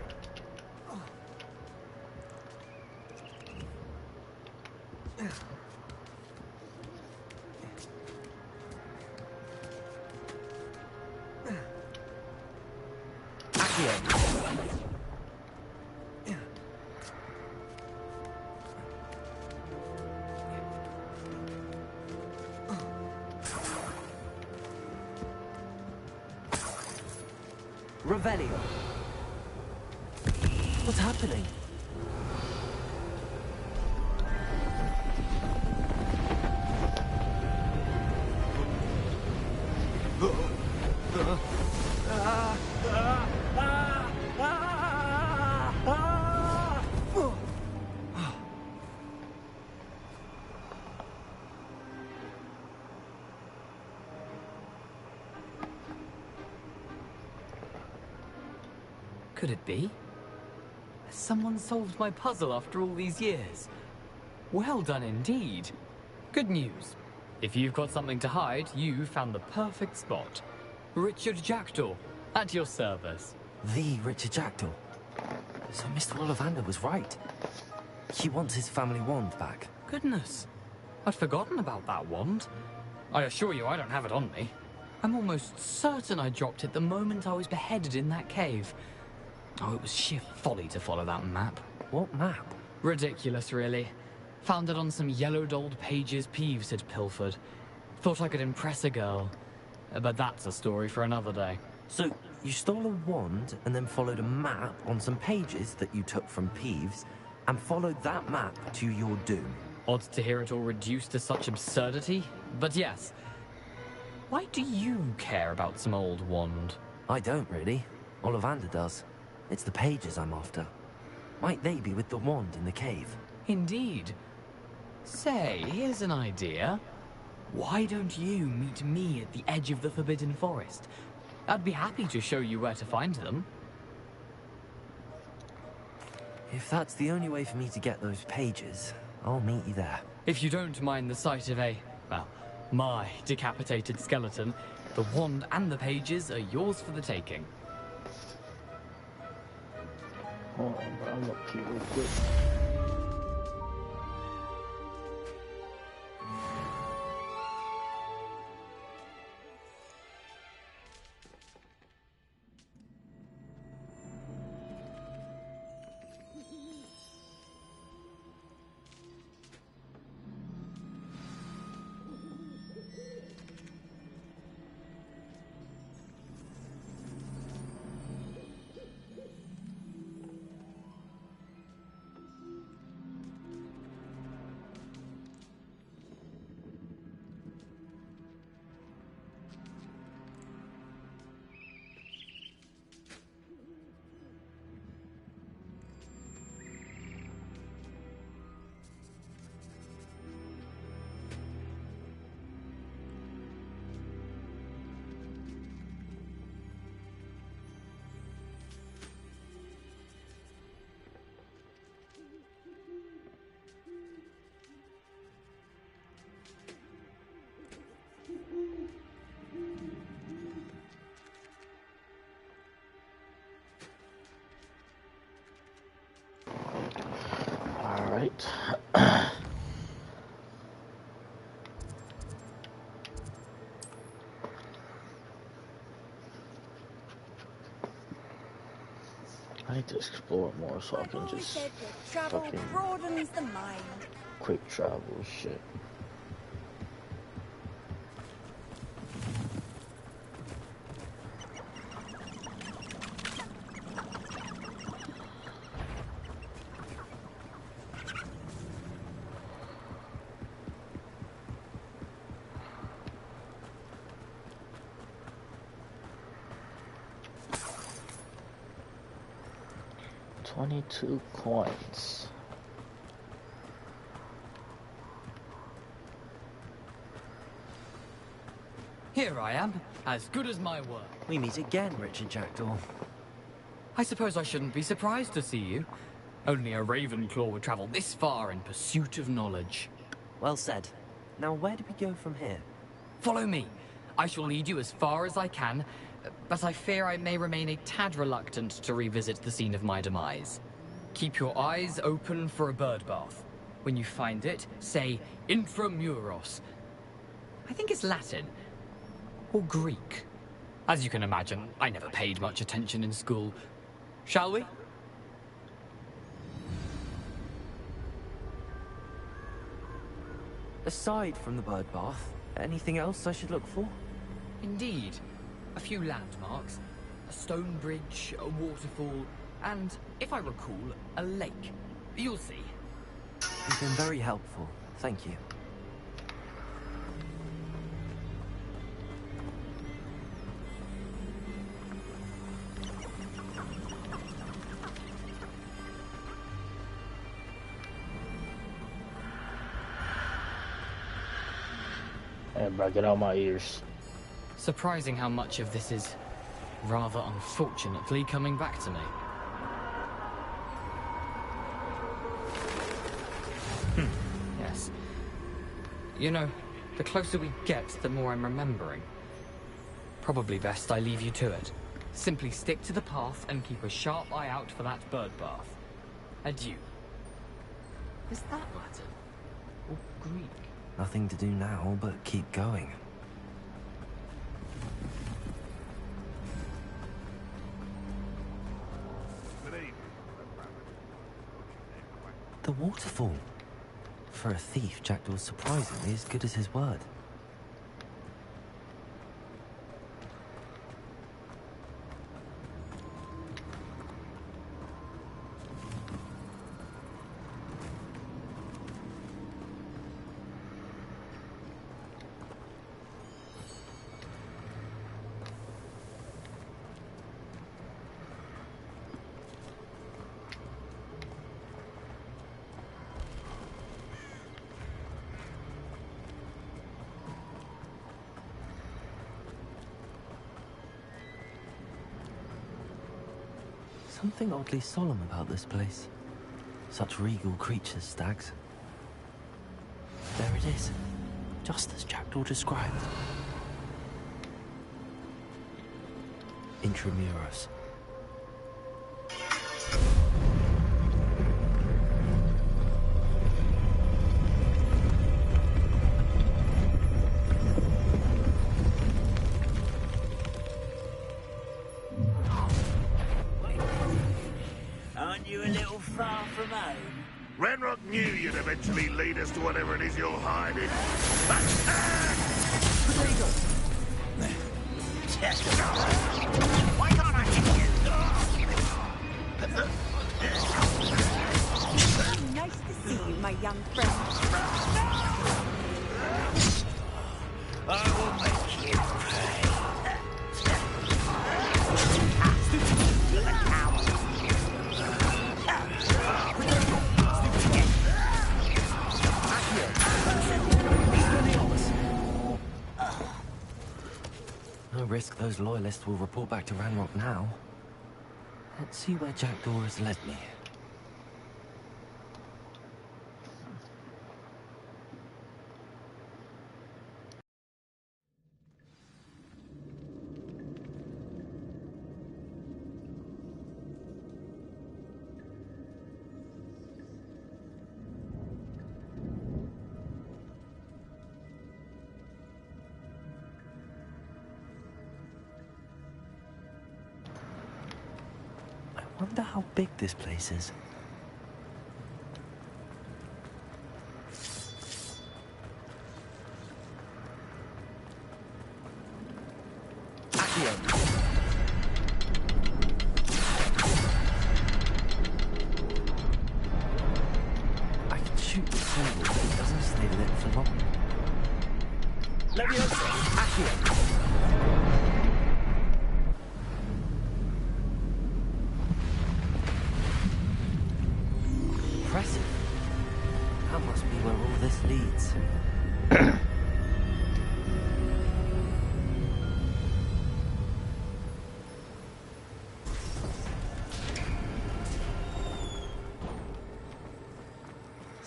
Revelio. What's happening? Could it be? Has someone solved my puzzle after all these years? Well done indeed. Good news. If you've got something to hide, you found the perfect spot. Richard Jackdaw, at your service. The Richard Jackdaw. So Mr. Ollivander was right. He wants his family wand back. Goodness. I'd forgotten about that wand. I assure you I don't have it on me. I'm almost certain I dropped it the moment I was beheaded in that cave. Oh, it was sheer folly to follow that map. What map? Ridiculous, really. Found it on some yellowed old pages Peeves had pilfered. Thought I could impress a girl. But that's a story for another day. So, you stole a wand and then followed a map on some pages that you took from Peeves and followed that map to your doom. Odd to hear it all reduced to such absurdity, but yes. Why do you care about some old wand? I don't, really. Ollivander does. It's the pages I'm after. Might they be with the wand in the cave? Indeed. Say, here's an idea. Why don't you meet me at the edge of the Forbidden Forest? I'd be happy to show you where to find them. If that's the only way for me to get those pages, I'll meet you there. If you don't mind the sight of my decapitated skeleton, the wand and the pages are yours for the taking. Hold on, bro. I'm gonna keep real quick. Alright. I need to explore more so I can just fucking broadens the mind. quick travel shit. $22 coins. Here I am, as good as my word. We meet again, Richard Jackdaw. I suppose I shouldn't be surprised to see you. Only a Ravenclaw would travel this far in pursuit of knowledge. Well said. Now where do we go from here? Follow me. I shall lead you as far as I can, but I fear I may remain a tad reluctant to revisit the scene of my demise. Keep your eyes open for a bird bath. When you find it, say Intramuros. I think it's Latin. Or Greek. As you can imagine, I never paid much attention in school. Shall we? Aside from the bird bath, anything else I should look for? Indeed. A few landmarks. A stone bridge, a waterfall, and, if I recall, a lake. You'll see. You've been very helpful. Thank you. Hey, bro, get out my ears. Surprising how much of this is, rather unfortunately, coming back to me. Yes. You know, the closer we get, the more I'm remembering. Probably best I leave you to it. Simply stick to the path and keep a sharp eye out for that bird bath. Adieu. Is that Latin? Or Greek? Nothing to do now but keep going. The waterfall. For a thief, Jackdaw's surprisingly as good as his word. Something oddly solemn about this place. Such regal creatures, stags. There it is, just as Jackdaw described. Intramuros. Aren't you a little far from home? Renrock knew you'd eventually lead us to whatever it is you're hiding. Why can't I hit you? Nice to see you, my young friend. I will make you pay. You're a coward. No risk those loyalists will report back to Ranrock now. Let's see where Jackdaw has led me. I wonder how big this place is. I can shoot the symbol, but it doesn't stay lit for long. Leviosa, Accio. Impressive. That must be where all this leads.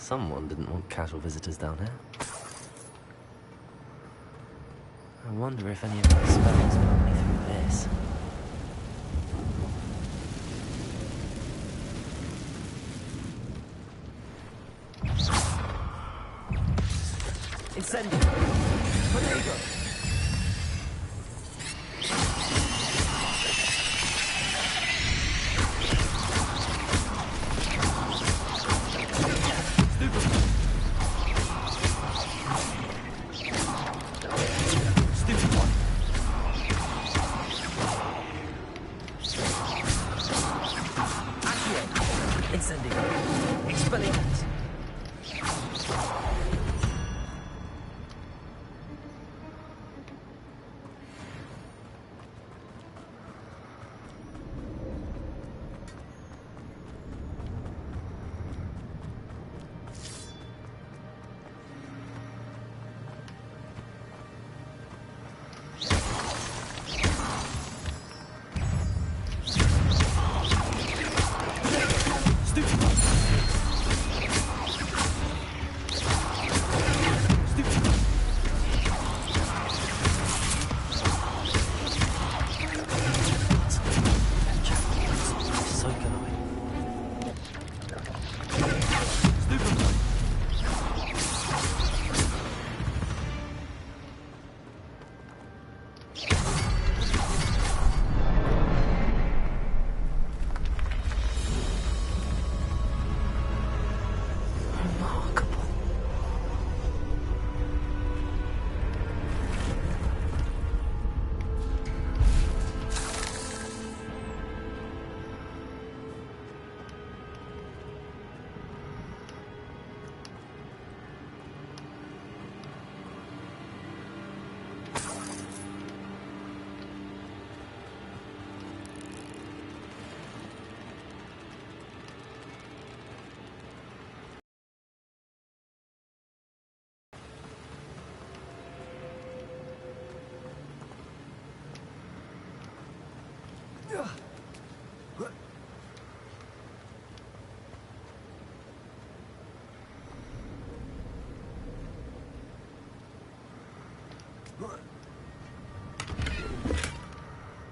Someone didn't want casual visitors down here. I wonder if any of my spells got me through this. Incendio! Tornado!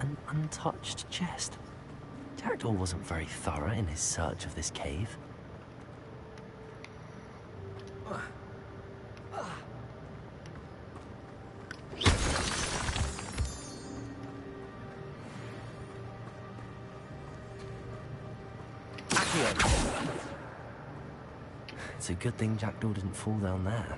An untouched chest. Jackdaw wasn't very thorough in his search of this cave. It's a good thing Jackdaw didn't fall down there.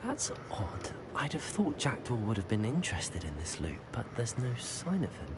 That's odd. I'd have thought Jackdaw would have been interested in this loot, but there's no sign of him.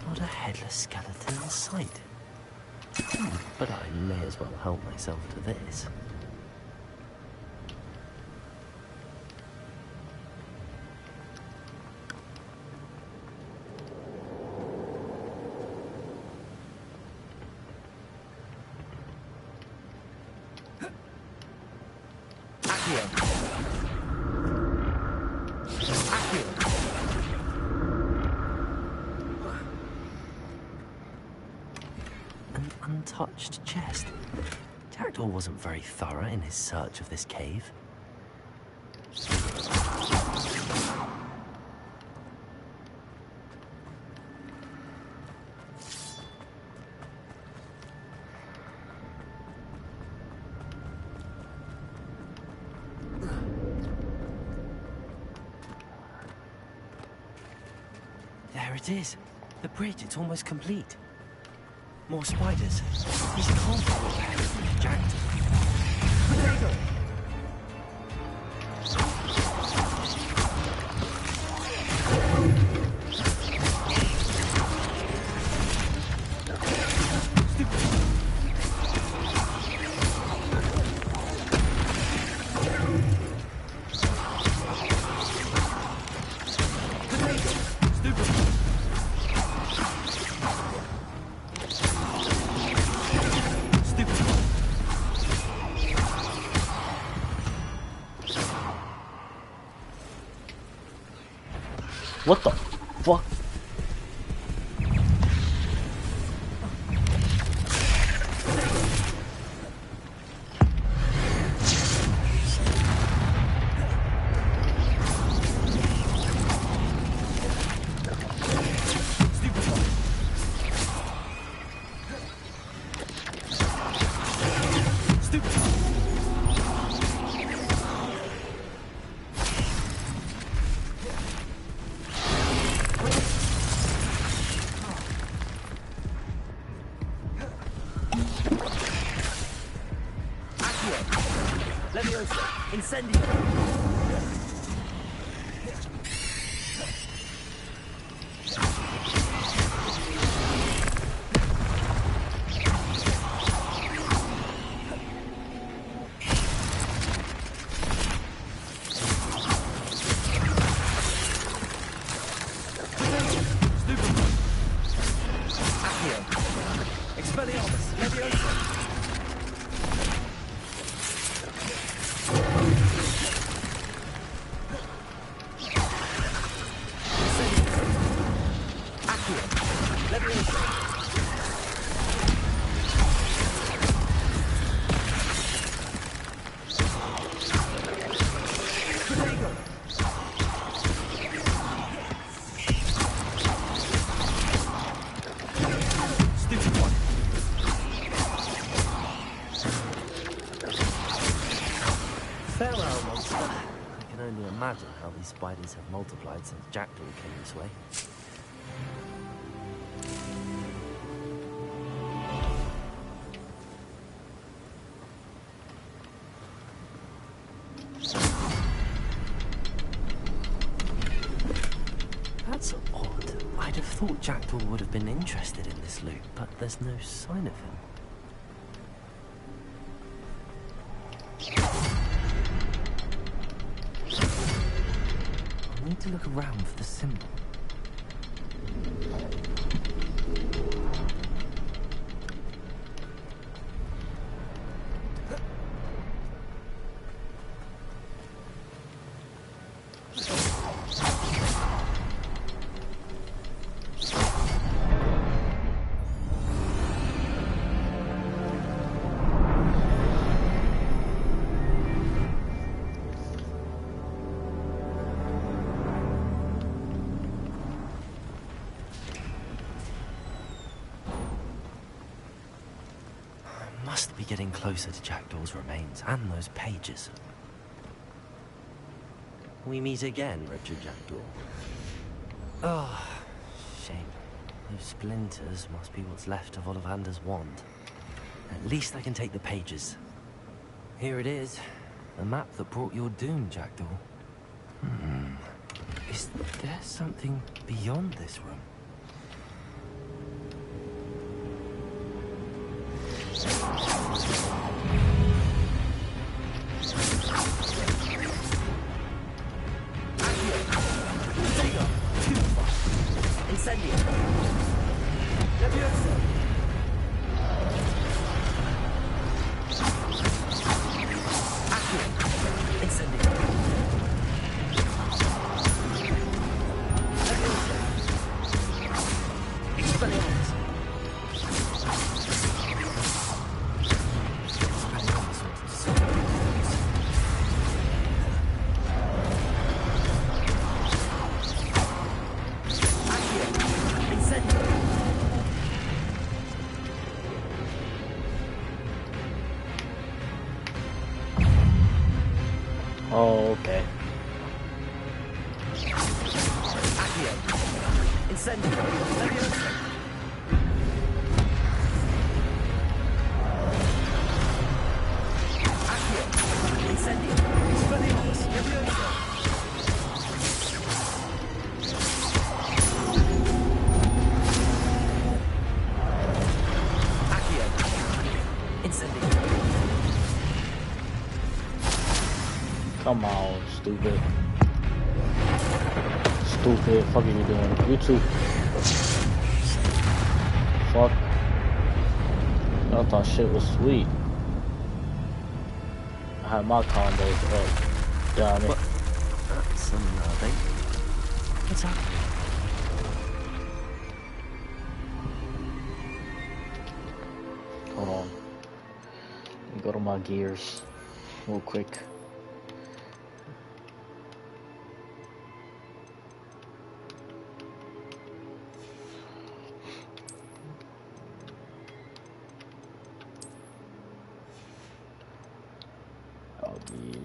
Not a headless skeleton in sight. But I may as well help myself to this. An untouched chest. Jackdaw wasn't very thorough in his search of this cave. There it is. The bridge, it's almost complete. More spiders. These can't be what the hell is Jackdaw. There you go. What the fuck? Incendio! imagine how these spiders have multiplied since Jackdaw came this way. That's odd. I'd have thought Jackdaw would have been interested in this loot, but there's no sign of him. I need to look around for the symbol. Must be getting closer to Jackdaw's remains and those pages. We meet again, Richard Jackdaw. Oh, shame. Those splinters must be what's left of Ollivander's wand. At least I can take the pages. Here it is. The map that brought your doom, Jackdaw. Is there something beyond this room? Incendio. Leviosa. Accio. Incendio. Leviosa. Expelliarmus. Oh, okay. Accio. Incendio. Leviosa. Accio. Incendio. Expelliarmus. Leviosa. Accio. Incendio. Come on, stupid. Stupid. Fuck are you doing? You too. Fuck. I thought shit was sweet. I had my combos up. Damn it. That's nothing. What's happening? Hold on. Let me go to my gears real quick.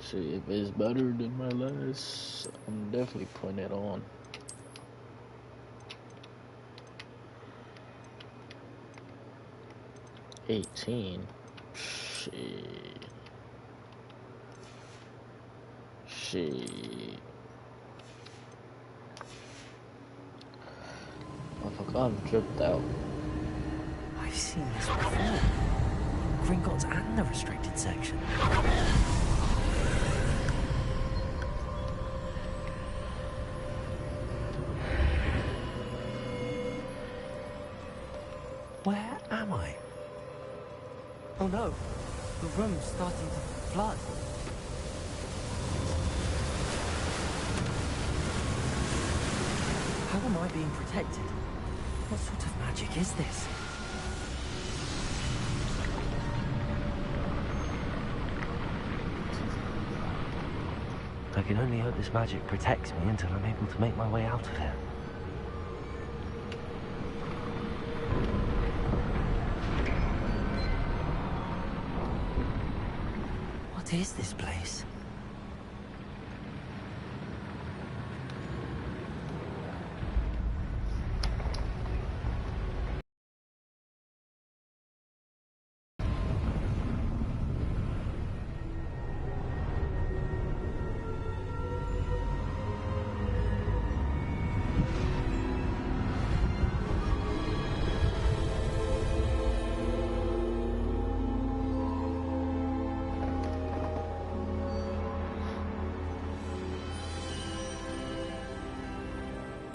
See if it's better than my last. I'm definitely putting it on. $18. Shit. Motherfucker, I'm dripped out. I've seen this before. Gringotts and the restricted section. Where am I? Oh no, the room's starting to flood. How am I being protected? What sort of magic is this? I can only hope this magic protects me until I'm able to make my way out of here. What is this place?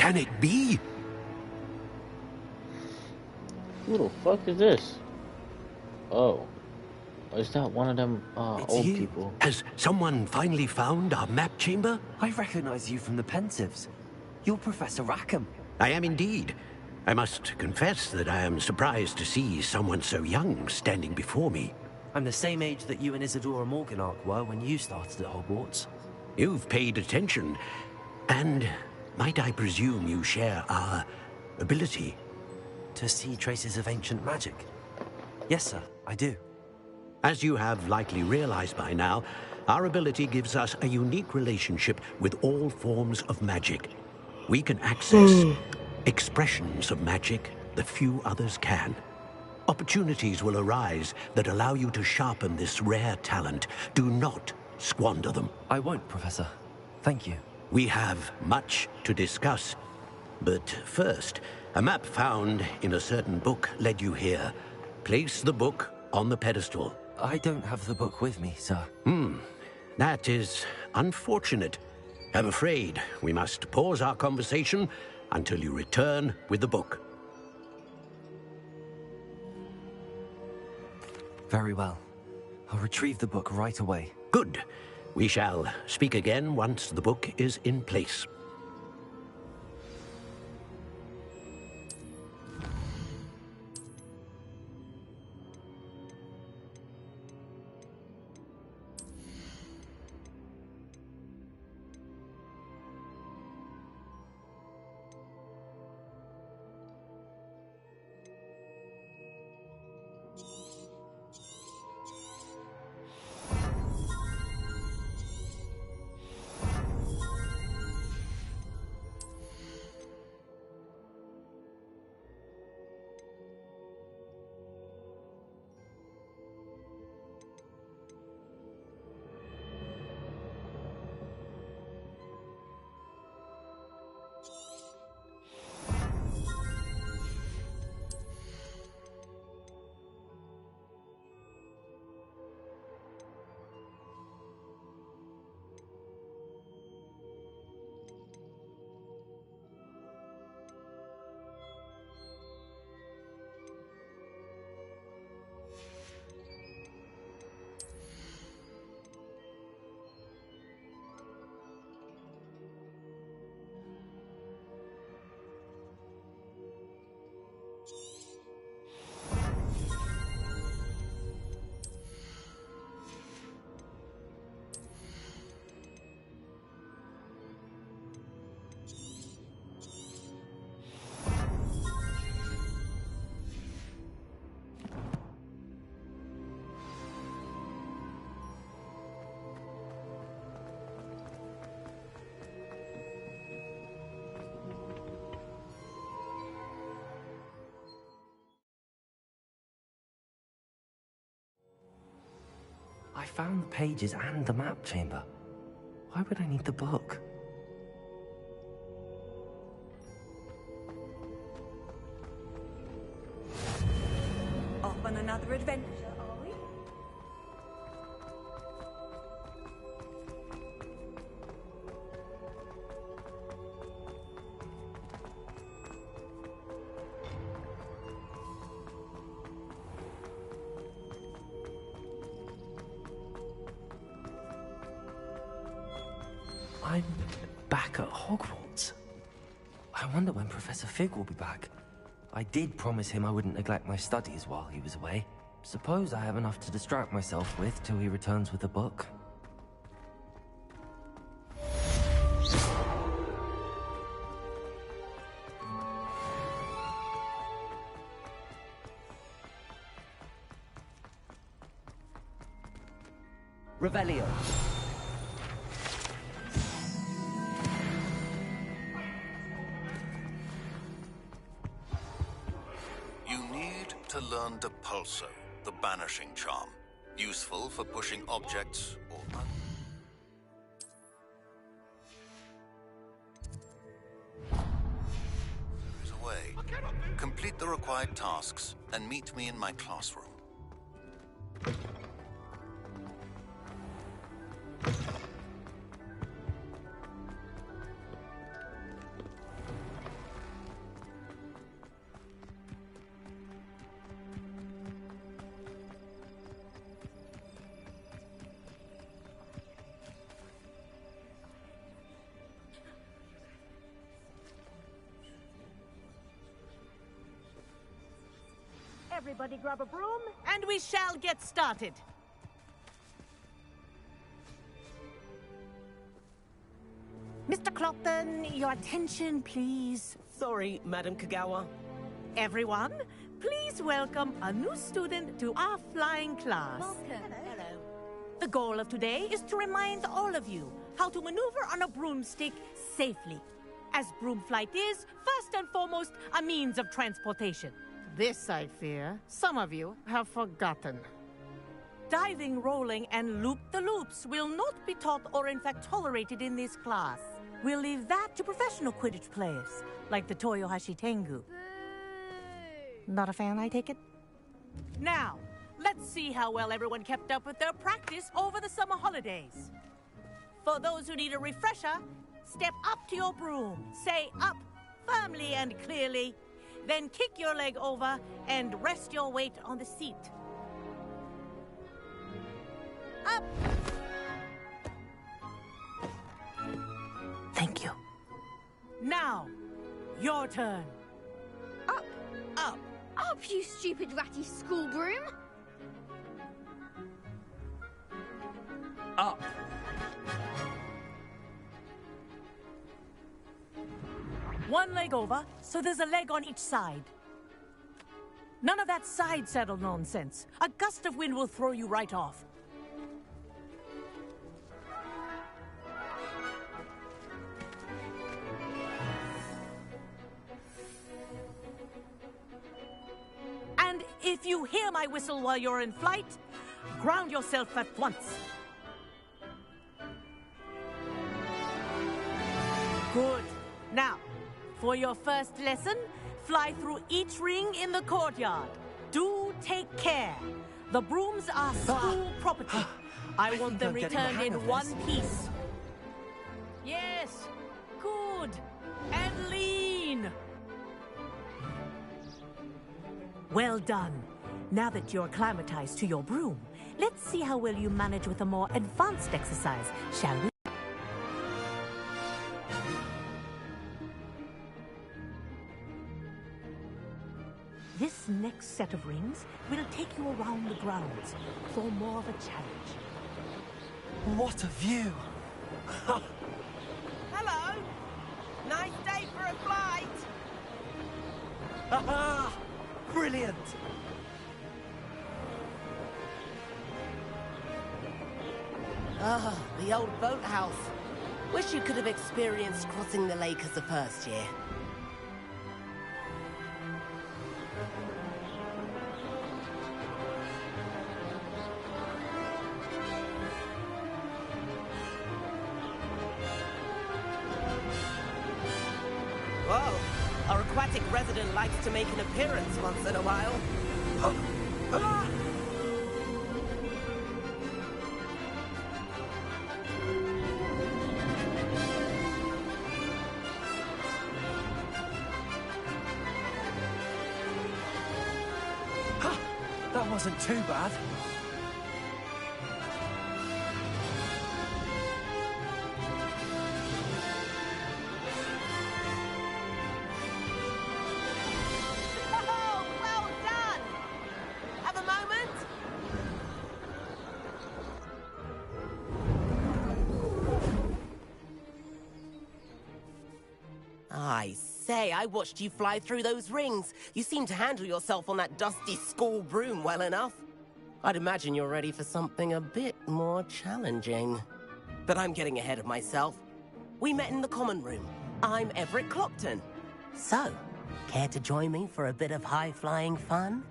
can it be? Who the fuck is this? Oh. Is that one of them old you. people? Has someone finally found our map chamber? I recognize you from the Pensives. You're Professor Rackham. I am indeed. I must confess that I am surprised to see someone so young standing before me. I'm the same age that you and Isadora Morganach were when you started at Hogwarts. You've paid attention. And might I presume you share our ability? To see traces of ancient magic? Yes, sir, I do. As you have likely realized by now, our ability gives us a unique relationship with all forms of magic. We can access expressions of magic that few others can. Opportunities will arise that allow you to sharpen this rare talent. Do not squander them. I won't, Professor. Thank you. We have much to discuss. But first, a map found in a certain book led you here. Place the book on the pedestal. I don't have the book with me, sir. That is unfortunate. I'm afraid we must pause our conversation until you return with the book. Very well. I'll retrieve the book right away. Good. We shall speak again once the book is in place. I found the pages and the map chamber. Why would I need the book? Off on another adventure, are we? I'm back at Hogwarts. I wonder when Professor Fig will be back. I did promise him I wouldn't neglect my studies while he was away. Suppose I have enough to distract myself with till he returns with the book. Revelio. You need to learn Depulso, the banishing charm. Useful for pushing objects or... There is a way. Complete the required tasks and meet me in my classroom. Everybody grab a broom, and we shall get started. Mr. Clopton, your attention, please. Sorry, Madam Kagawa. Everyone, please welcome a new student to our flying class. Welcome. Hello. The goal of today is to remind all of you how to maneuver on a broomstick safely, as broom flight is, first and foremost, a means of transportation. This, I fear, some of you have forgotten. Diving, rolling, and loop-the-loops will not be taught or in fact tolerated in this class. We'll leave that to professional Quidditch players, like the Toyohashi Tengu. Not a fan, I take it? Now, let's see how well everyone kept up with their practice over the summer holidays. For those who need a refresher, step up to your broom, say up firmly and clearly, then kick your leg over and rest your weight on the seat. Up! Thank you. Now, your turn. Up! Up! Up, you stupid ratty school broom! Up. One leg over, so there's a leg on each side. None of that side saddle nonsense. A gust of wind will throw you right off. And if you hear my whistle while you're in flight, ground yourself at once. Good. Now, for your first lesson, fly through each ring in the courtyard. Do take care. The brooms are school property. I want them returned in one piece. Yes. Good. And lean. Well done. Now that you're acclimatized to your broom, let's see how well you manage with a more advanced exercise, shall we? This next set of rings will take you around the grounds for more of a challenge. What a view! Hello! Nice day for a flight! Aha! Brilliant! Ah, the old boathouse. Wish you could have experienced crossing the lake as a first year. Whoa! Our aquatic resident likes to make an appearance once in a while. Ah! That wasn't too bad. Oh, well done! Have a moment? I say, I watched you fly through those rings. You seem to handle yourself on that dusty school broom well enough. I'd imagine you're ready for something a bit more challenging. But I'm getting ahead of myself. We met in the common room. I'm Everett Clopton. So, care to join me for a bit of high-flying fun?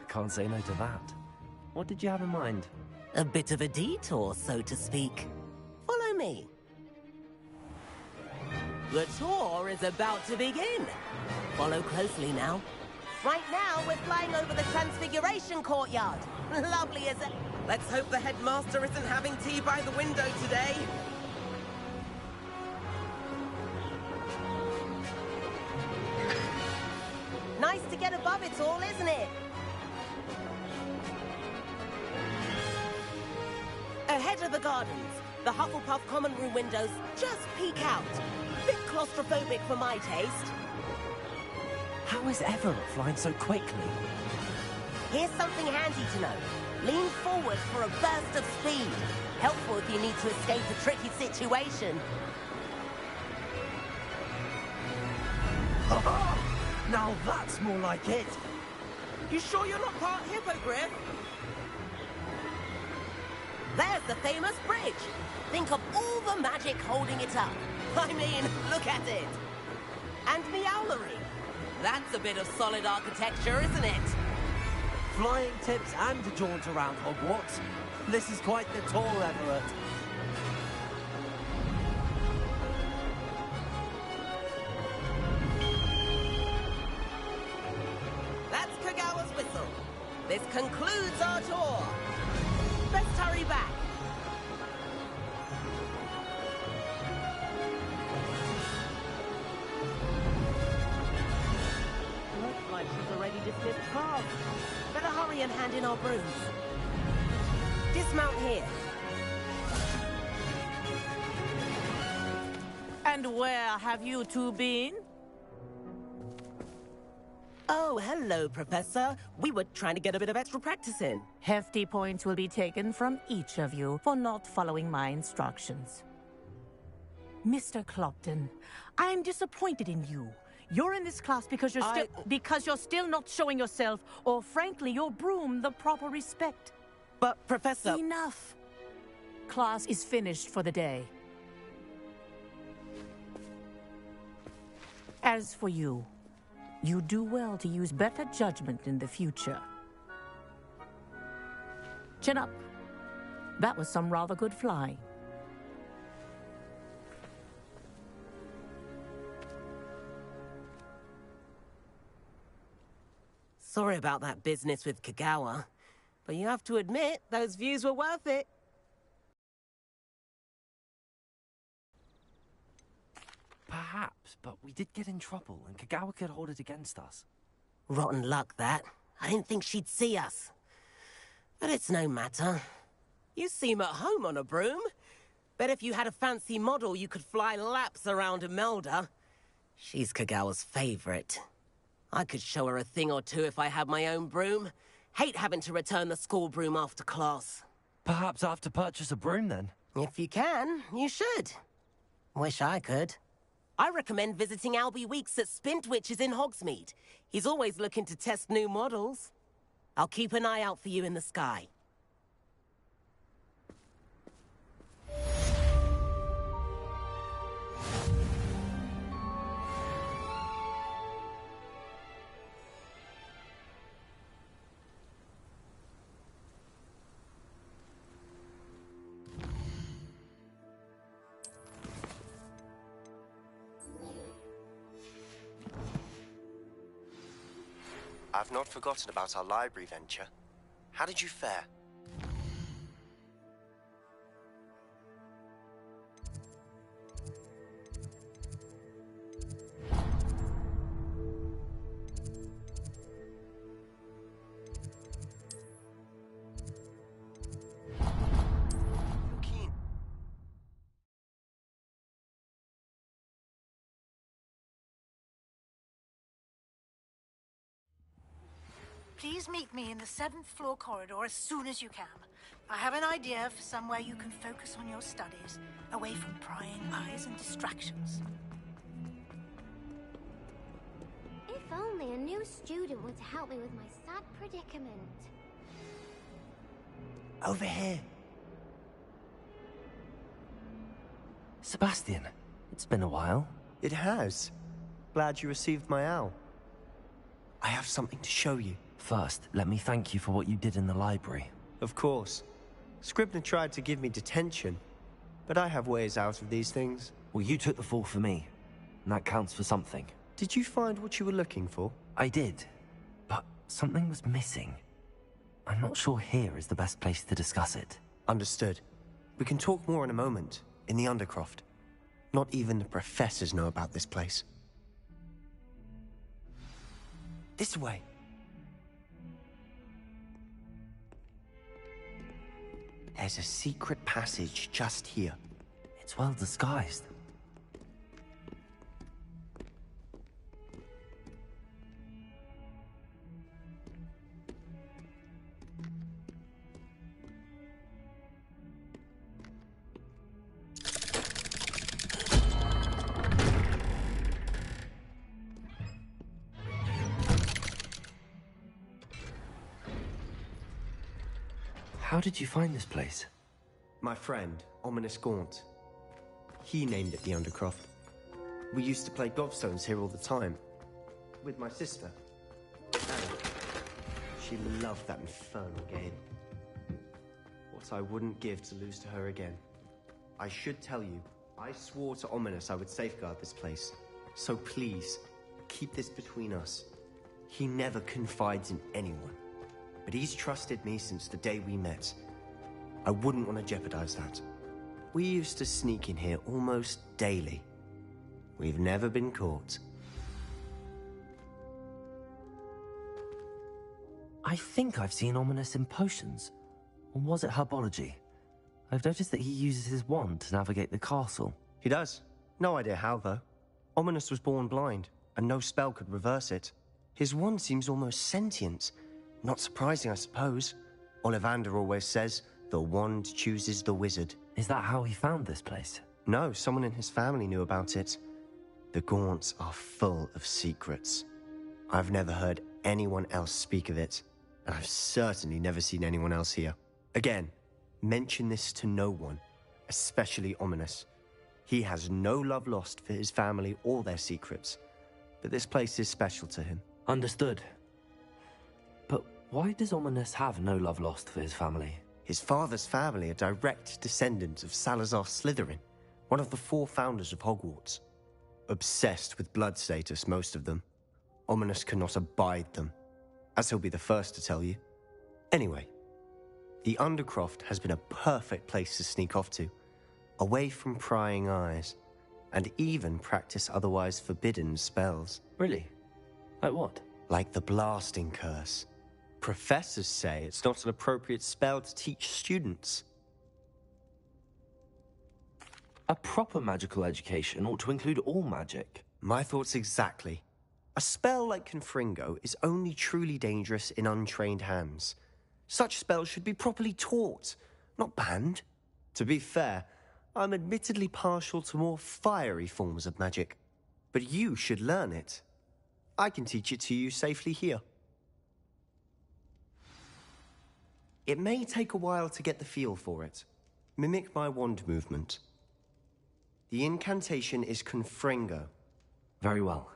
Can't say no to that. What did you have in mind? A bit of a detour, so to speak. Follow me. The tour is about to begin. Follow closely now. Right now, we're flying over the Transfiguration Courtyard. Lovely, is it? Let's hope the headmaster isn't having tea by the window today. Nice to get above it all, isn't it? Ahead of the gardens, The Hufflepuff common room windows just peek out. Bit claustrophobic for my taste. How is Everett flying so quickly? Here's something handy to know. Lean forward for a burst of speed. Helpful if you need to escape a tricky situation. Now that's more like it. You sure you're not part hippogriff? There's the famous bridge. Think of all the magic holding it up. I mean, look at it. And Meowlery. That's a bit of solid architecture, isn't it? Flying tips and a jaunt around Hogwarts. This is quite the tour, Everett. That's Kagawa's whistle. This concludes our tour. Let's hurry back. Looks like she's already dismissed cars. Better hurry and hand in our brooms. Dismount here. And where have you two been? Oh, hello, Professor. We were trying to get a bit of extra practice in. Hefty points will be taken from each of you for not following my instructions. Mr. Clopton, I'm disappointed in you. You're in this class because you're still not showing yourself, or frankly, your broom the proper respect. But, Professor... Enough. Class is finished for the day. As for you, you do well to use better judgment in the future. Chin up. That was some rather good flying. Sorry about that business with Kagawa, but you have to admit, those views were worth it. Perhaps, but we did get in trouble, and Kagawa could hold it against us. Rotten luck, that. I didn't think she'd see us. But it's no matter. You seem at home on a broom. Bet if you had a fancy model, you could fly laps around Imelda. She's Kagawa's favorite. I could show her a thing or two if I had my own broom. Hate having to return the school broom after class. Perhaps I have to purchase a broom, then? If you can, you should. Wish I could. I recommend visiting Albie Weeks at Spintwitches in Hogsmeade. He's always looking to test new models. I'll keep an eye out for you in the sky. I've not forgotten about our library venture. How did you fare? Please meet me in the 7th floor corridor as soon as you can. I have an idea for somewhere you can focus on your studies, away from prying eyes and distractions. If only a new student were to help me with my sad predicament. Over here. Sebastian, it's been a while. It has. Glad you received my owl. I have something to show you. First, let me thank you for what you did in the library. Of course. Scribner tried to give me detention, but I have ways out of these things. Well, you took the fall for me, and that counts for something. Did you find what you were looking for? I did, but something was missing. I'm not sure here is the best place to discuss it. Understood. We can talk more in a moment, in the Undercroft. Not even the professors know about this place. This way. There's a secret passage just here. It's well disguised. How did you find this place? My friend, Ominous Gaunt. He named it the Undercroft. We used to play gobstones here all the time. With my sister, Anna. She loved that infernal game. What I wouldn't give to lose to her again. I should tell you, I swore to Ominous I would safeguard this place. So please, keep this between us. He never confides in anyone. But he's trusted me since the day we met. I wouldn't want to jeopardize that. We used to sneak in here almost daily. We've never been caught. I think I've seen Ominous in potions. Or was it herbology? I've noticed that he uses his wand to navigate the castle. He does. No idea how, though. Ominous was born blind, and no spell could reverse it. His wand seems almost sentient. Not surprising, I suppose. Ollivander always says, the wand chooses the wizard. Is that how he found this place? No, someone in his family knew about it. The Gaunts are full of secrets. I've never heard anyone else speak of it, and I've certainly never seen anyone else here. Again, mention this to no one, especially Ominous. He has no love lost for his family or their secrets, but this place is special to him. Understood. But why does Ominous have no love lost for his family? His father's family are direct descendants of Salazar Slytherin, one of the 4 founders of Hogwarts. Obsessed with blood status, most of them. Ominous cannot abide them, as he'll be the first to tell you. Anyway, the Undercroft has been a perfect place to sneak off to, away from prying eyes, and even practice otherwise forbidden spells. Really? Like what? Like the blasting curse. Professors say it's not an appropriate spell to teach students. A proper magical education ought to include all magic. My thoughts exactly. A spell like Confringo is only truly dangerous in untrained hands. Such spells should be properly taught, not banned. To be fair, I'm admittedly partial to more fiery forms of magic. But you should learn it. I can teach it to you safely here. It may take a while to get the feel for it. Mimic my wand movement. The incantation is Confringo. Very well.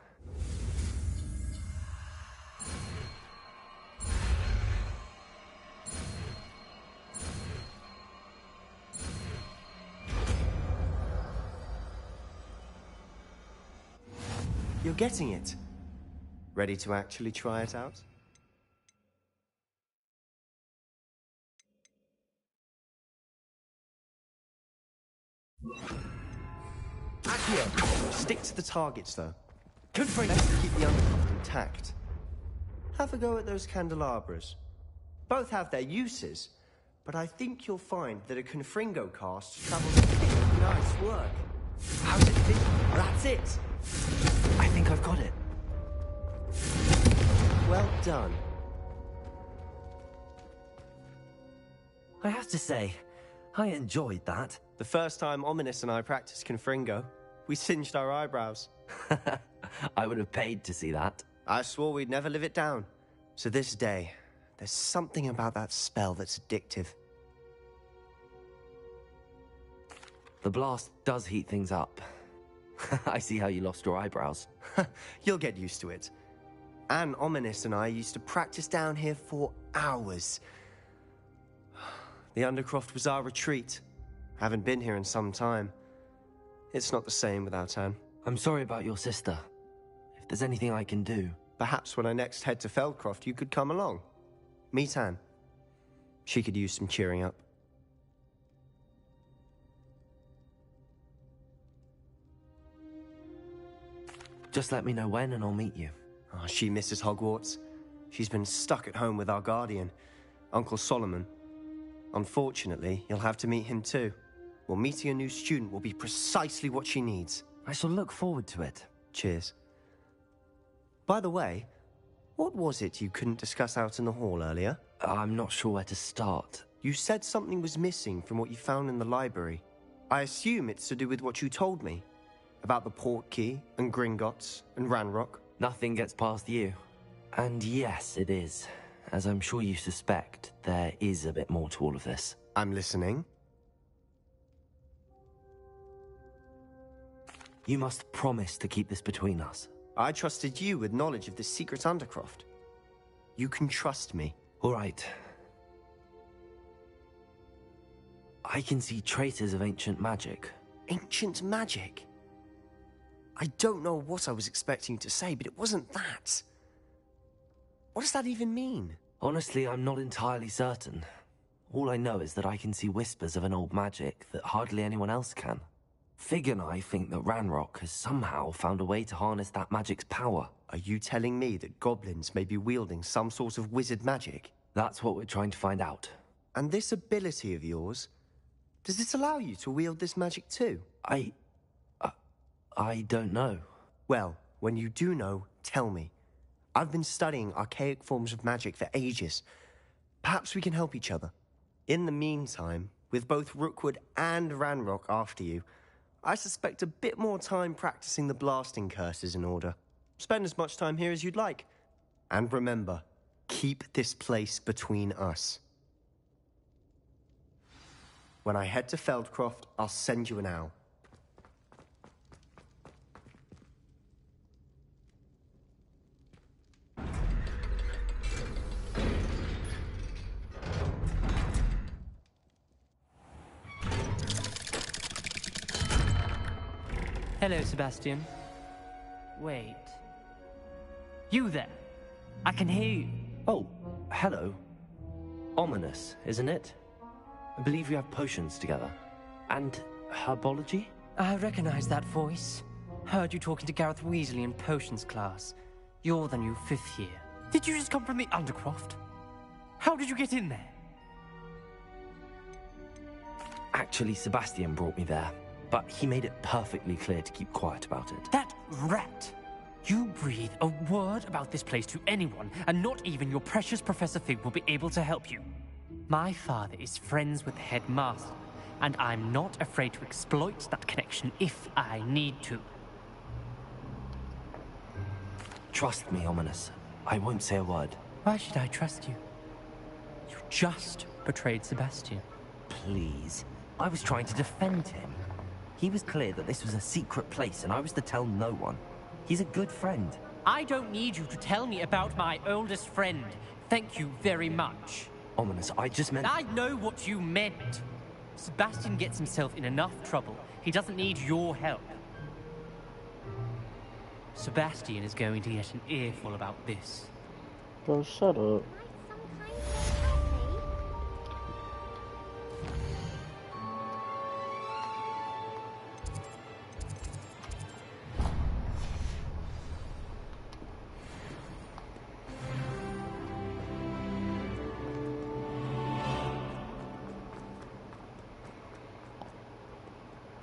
You're getting it. Ready to actually try it out? Accio! Stick to the targets, though. Confringo! Best to keep the Undercroft intact. Have a go at those candelabras. Both have their uses, but I think you'll find that a Confringo cast travels a bit. Nice work. How's it feel? That's it! I think I've got it. Well done. I have to say, I enjoyed that. The first time Ominous and I practiced Confringo, we singed our eyebrows. I would have paid to see that. I swore we'd never live it down. To this day, there's something about that spell that's addictive. The blast does heat things up. I see how you lost your eyebrows. You'll get used to it. Anne, Ominous and I used to practice down here for hours. The Undercroft was our retreat. Haven't been here in some time. It's not the same without Anne. I'm sorry about your sister. If there's anything I can do... Perhaps when I next head to Feldcroft, you could come along. Meet Anne. She could use some cheering up. Just let me know when and I'll meet you. Oh, she misses Hogwarts. She's been stuck at home with our guardian, Uncle Solomon. Unfortunately, you'll have to meet him too. Well, meeting a new student will be precisely what she needs. I shall look forward to it. Cheers. By the way, what was it you couldn't discuss out in the hall earlier? I'm not sure where to start. You said something was missing from what you found in the library. I assume it's to do with what you told me. About the port key, and Gringotts, and Ranrock. Nothing gets past you. And yes, it is. As I'm sure you suspect, there is a bit more to all of this. I'm listening. You must promise to keep this between us. I trusted you with knowledge of this secret undercroft. You can trust me. All right. I can see traces of ancient magic. Ancient magic? I don't know what I was expecting you to say, but it wasn't that. What does that even mean? Honestly, I'm not entirely certain. All I know is that I can see whispers of an old magic that hardly anyone else can. Fig and I think that Ranrock has somehow found a way to harness that magic's power. Are you telling me that goblins may be wielding some sort of wizard magic? That's what we're trying to find out. And this ability of yours, does it allow you to wield this magic too? I don't know. Well, when you do know, tell me. I've been studying archaic forms of magic for ages. Perhaps we can help each other. In the meantime, with both Rookwood and Ranrock after you, I suspect a bit more time practicing the blasting curse is in order. Spend as much time here as you'd like. And remember, keep this place between us. When I head to Feldcroft, I'll send you an owl. Hello, Sebastian. Wait. You there? I can hear you. Oh, hello. Ominous, isn't it? I believe we have potions together. And herbology? I recognize that voice. Heard you talking to Gareth Weasley in potions class. You're the new 5th year. Did you just come from the Undercroft? How did you get in there? Actually, Sebastian brought me there. But he made it perfectly clear to keep quiet about it. That rat! You breathe a word about this place to anyone, and not even your precious Professor Fig will be able to help you. My father is friends with the headmaster, and I'm not afraid to exploit that connection if I need to. Trust me, Ominous. I won't say a word. Why should I trust you? You just betrayed Sebastian. Please. I was trying to defend him. He was clear that this was a secret place, and I was to tell no one. He's a good friend. I don't need you to tell me about my oldest friend. Thank you very much. Ominous, I just meant... I know what you meant. Sebastian gets himself in enough trouble. He doesn't need your help. Sebastian is going to get an earful about this. Bro, shut up.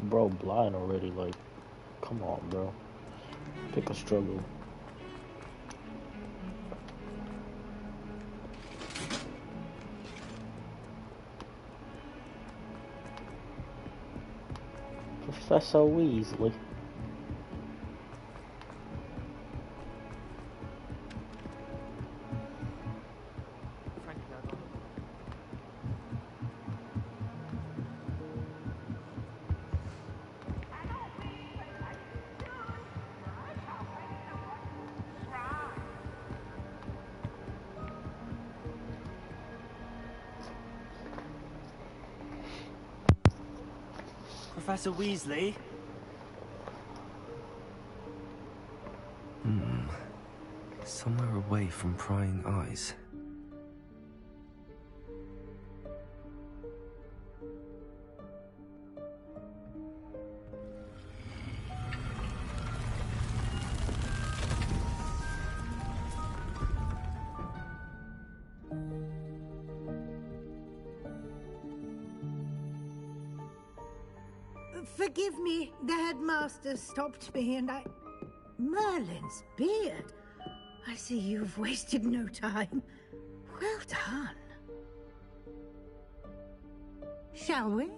Bro, blind already, like, come on, bro. Pick a struggle. Professor Weasley. Professor Weasley? Somewhere away from prying eyes. Forgive me, the headmaster stopped me and I... Merlin's beard. I see you've wasted no time. Well done. Shall we?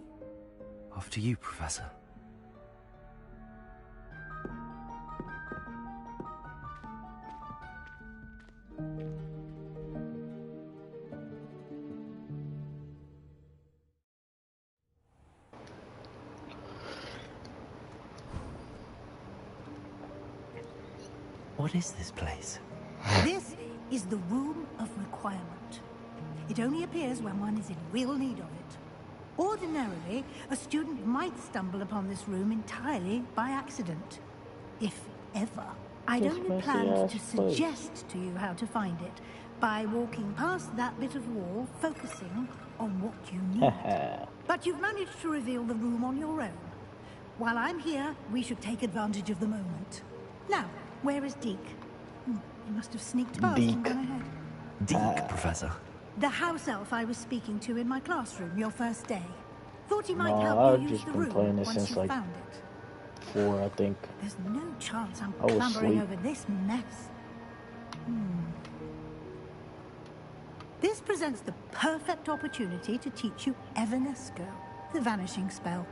After you, Professor. What is this place? This is the Room of Requirement. It only appears when one is in real need of it. Ordinarily, a student might stumble upon this room entirely by accident. If ever. I'd only planned to suggest to you how to find it by walking past that bit of wall, focusing on what you need. But you've managed to reveal the room on your own. While I'm here, we should take advantage of the moment. Now, where is Deke? He must have sneaked past and gone ahead. Deke, Professor. The house elf I was speaking to in my classroom your first day. Thought he might help you use the room once you found it. 4, I think. There's no chance I'm I was clambering asleep. over this mess. This presents the perfect opportunity to teach you Evanesco, the vanishing spell.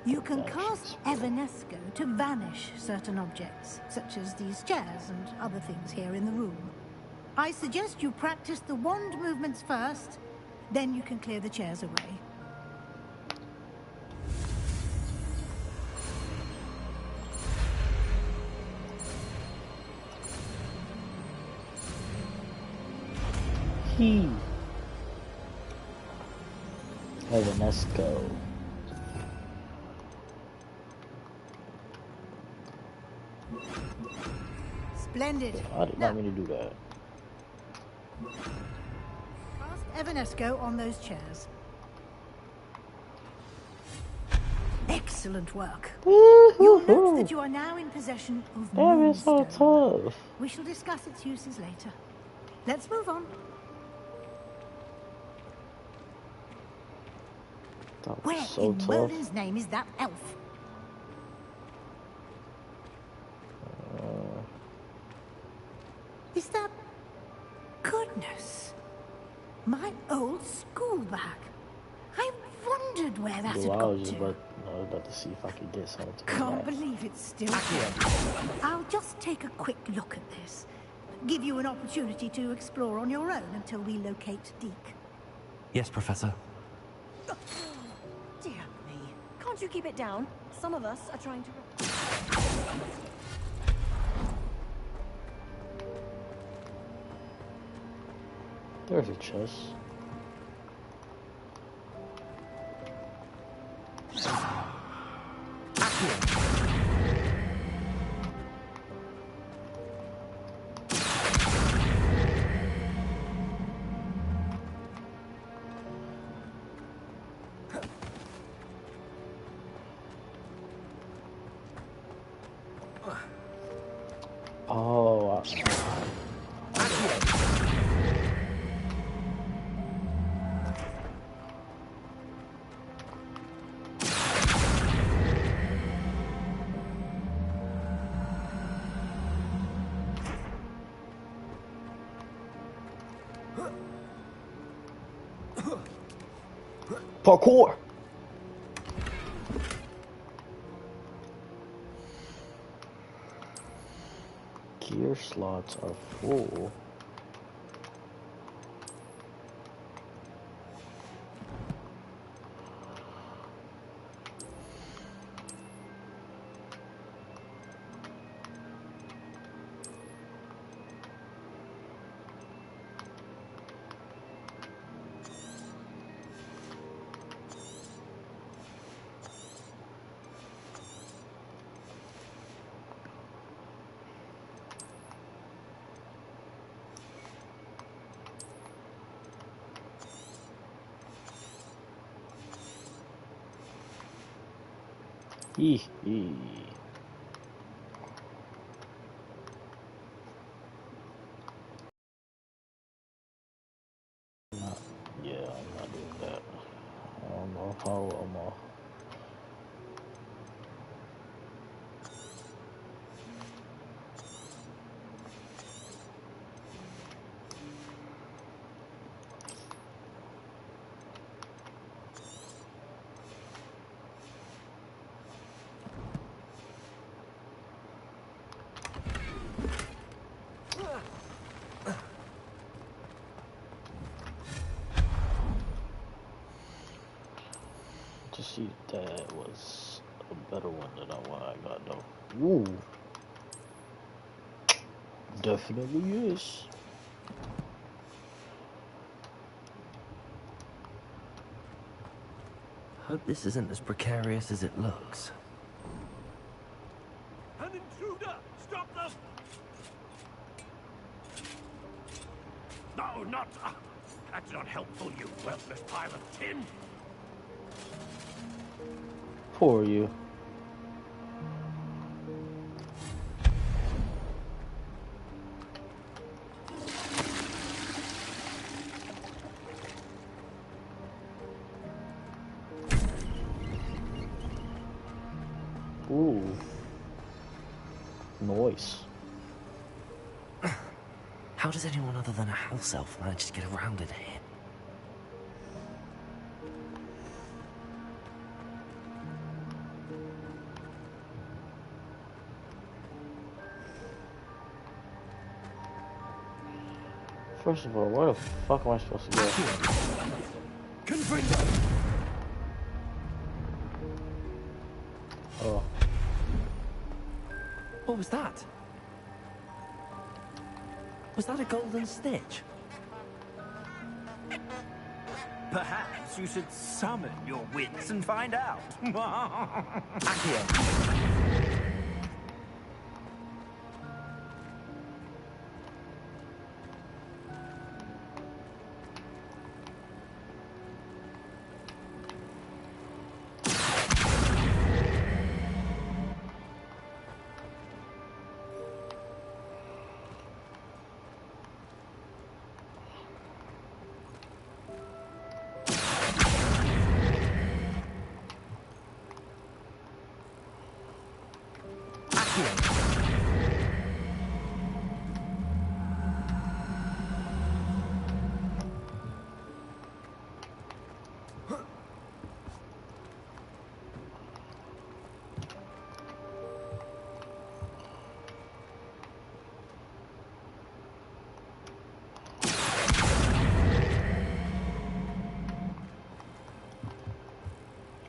You can cast Evanesco to vanish certain objects, such as these chairs and other things here in the room. I suggest you practice the wand movements first, then you can clear the chairs away. Evanesco. Splendid. I did not mean to do that. Cast Evanesco on those chairs. Excellent work. You'll note that you are now in possession of That is so Moonstone. tough. We shall discuss its uses later. Let's move on. That Where was so in tough. Merlin's name is that elf? Is that... Goodness. My old school bag. I wondered where that had Well, I got was just to. about to see if I could get something to Can't that. believe it's still here. I'll just take a quick look at this. Give you an opportunity to explore on your own until we locate Deke. Yes, Professor. Dear me. Can't you keep it down? Some of us are trying to... There's a chest. Oh, parkour. Gear slots are full. Hee hee. Yeah, I'm not doing that. I don't know how I'm to see if that was a better one than the one I got though. Ooh. Definitely is. Hope this isn't as precarious as it looks. An intruder! Stop them! No, not... that's not helpful, you worthless pile of tin! Poor you. Ooh. Noise. How does anyone other than a house elf manage to get around in here? First of all, where the fuck am I supposed to go? Confringo! Oh. What was that? Was that a golden stitch? Perhaps you should summon your wits and find out. Accio.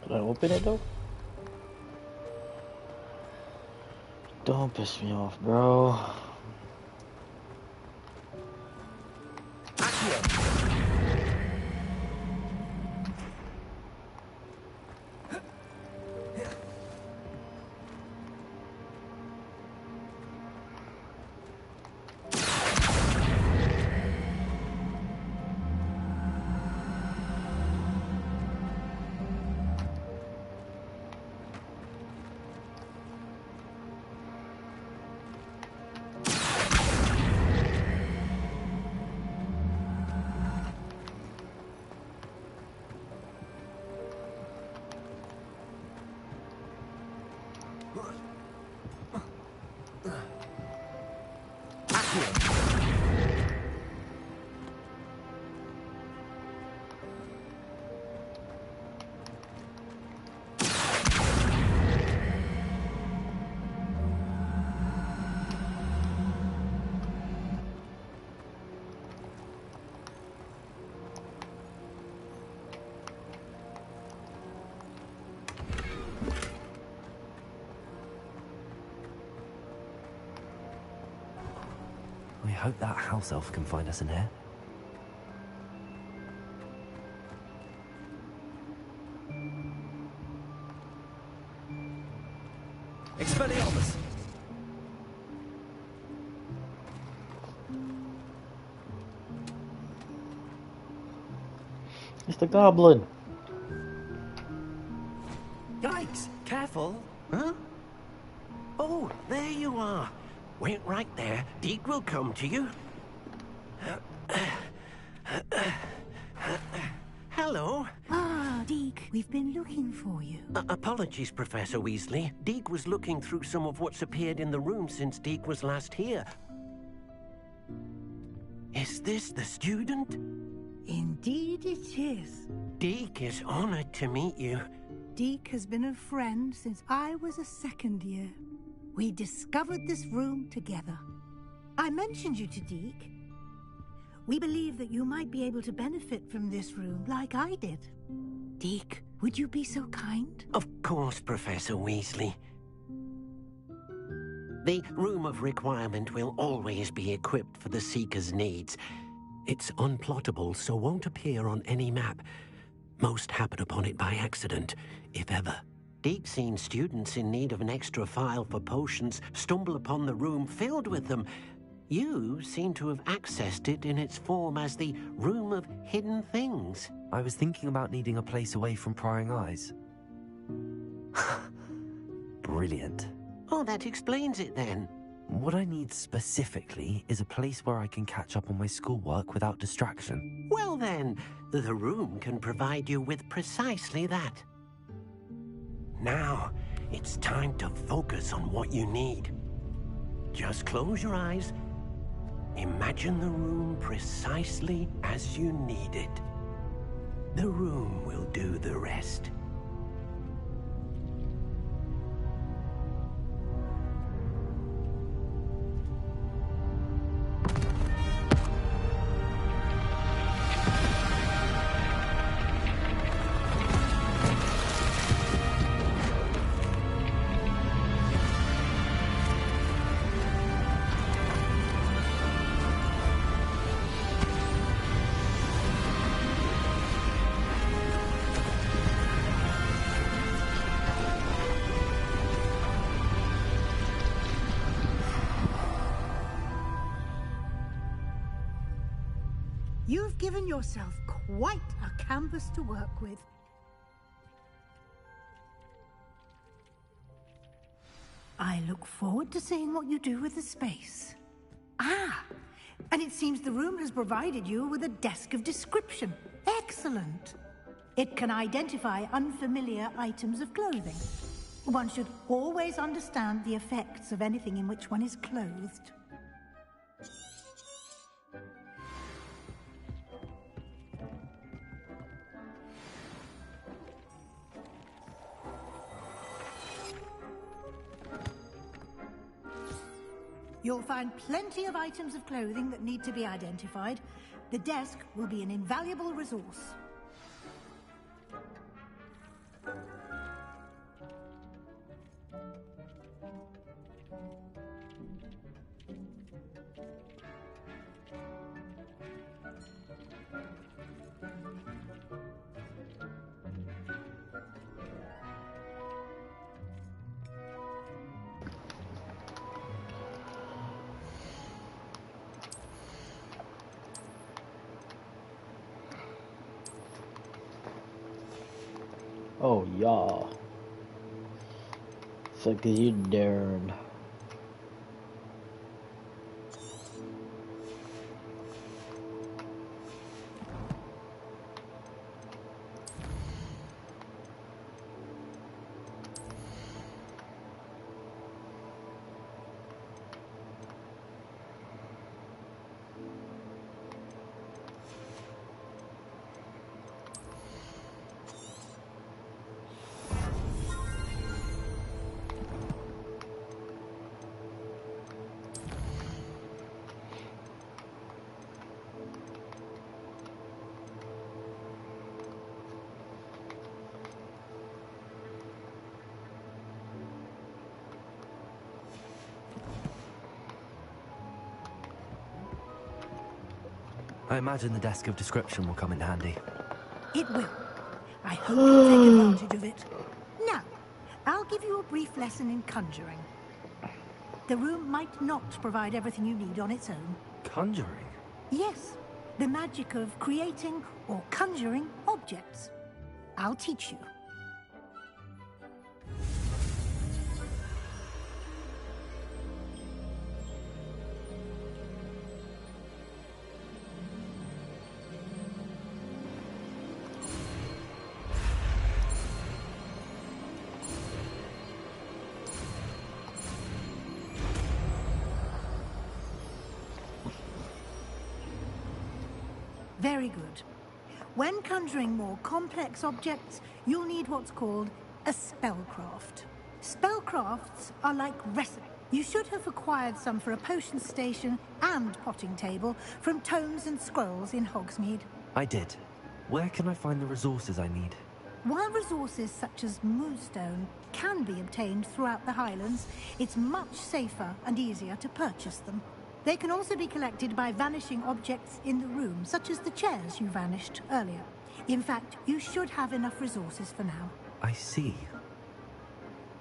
Can I open it though? Don't piss me off, bro. We hope that house elf can find us in here. Expelliarmus! It's the goblin. Yikes! Careful! Huh? Oh, there you are. Wait right there. Deke will come to you. Hello. Ah, Deke, we've been looking for you. Apologies, Professor Weasley. Deke was looking through some of what's appeared in the room since Deke was last here. Is this the student? Indeed it is. Deke is honored to meet you. Deke has been a friend since I was a second year. We discovered this room together. I mentioned you to Deke. We believe that you might be able to benefit from this room like I did. Deke, Would you be so kind? Of course, Professor Weasley. The Room of Requirement will always be equipped for the Seeker's needs. It's unplottable, so won't appear on any map. Most happen upon it by accident, if ever. Deep-seen students in need of an extra file for potions stumble upon the room filled with them. You seem to have accessed it in its form as the Room of Hidden Things. I was thinking about needing a place away from prying eyes. Brilliant. Oh, that explains it then. What I need specifically is a place where I can catch up on my schoolwork without distraction. Well then, the room can provide you with precisely that. Now, it's time to focus on what you need. Just close your eyes. Imagine the room precisely as you need it. The room will do the rest. You've given yourself quite a canvas to work with. I look forward to seeing what you do with the space. Ah, and it seems the room has provided you with a desk of description. Excellent. It can identify unfamiliar items of clothing. One should always understand the effects of anything in which one is clothed. You'll find plenty of items of clothing that need to be identified. The desk will be an invaluable resource. Oh, yeah. So, cause you darn. I imagine the desk of description will come in handy. It will. I hope you'll take advantage of it. Now, I'll give you a brief lesson in conjuring. The room might not provide everything you need on its own. Conjuring? Yes, the magic of creating or conjuring objects. I'll teach you. Very good. When conjuring more complex objects, you'll need what's called a spellcraft. Spellcrafts are like recipes. You should have acquired some for a potion station and potting table from tomes and scrolls in Hogsmeade. I did. Where can I find the resources I need? While resources such as moonstone can be obtained throughout the Highlands, it's much safer and easier to purchase them. They can also be collected by vanishing objects in the room, such as the chairs you vanished earlier. In fact, you should have enough resources for now. I see.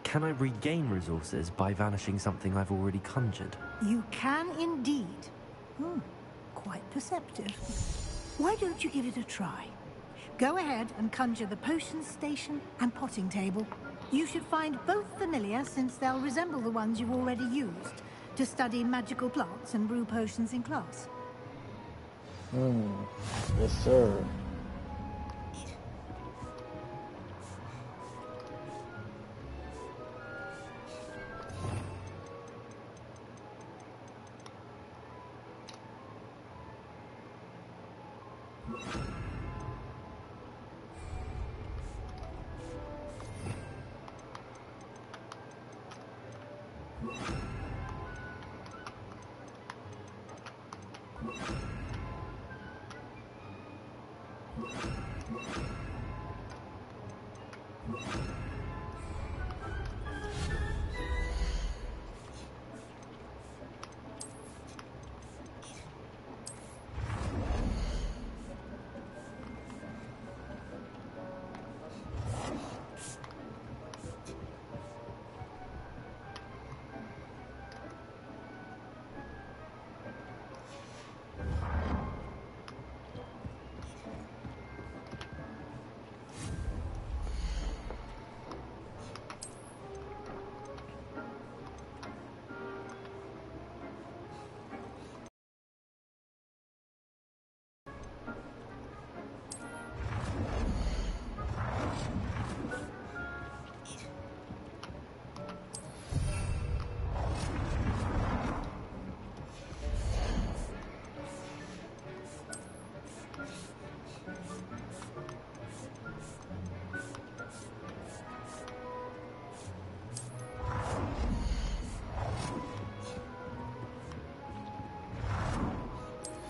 Can I regain resources by vanishing something I've already conjured? You can indeed. Quite perceptive. Why don't you give it a try? Go ahead and conjure the potions station and potting table. You should find both familiar, since they'll resemble the ones you've already used to study magical plants and brew potions in class. Yes, sir.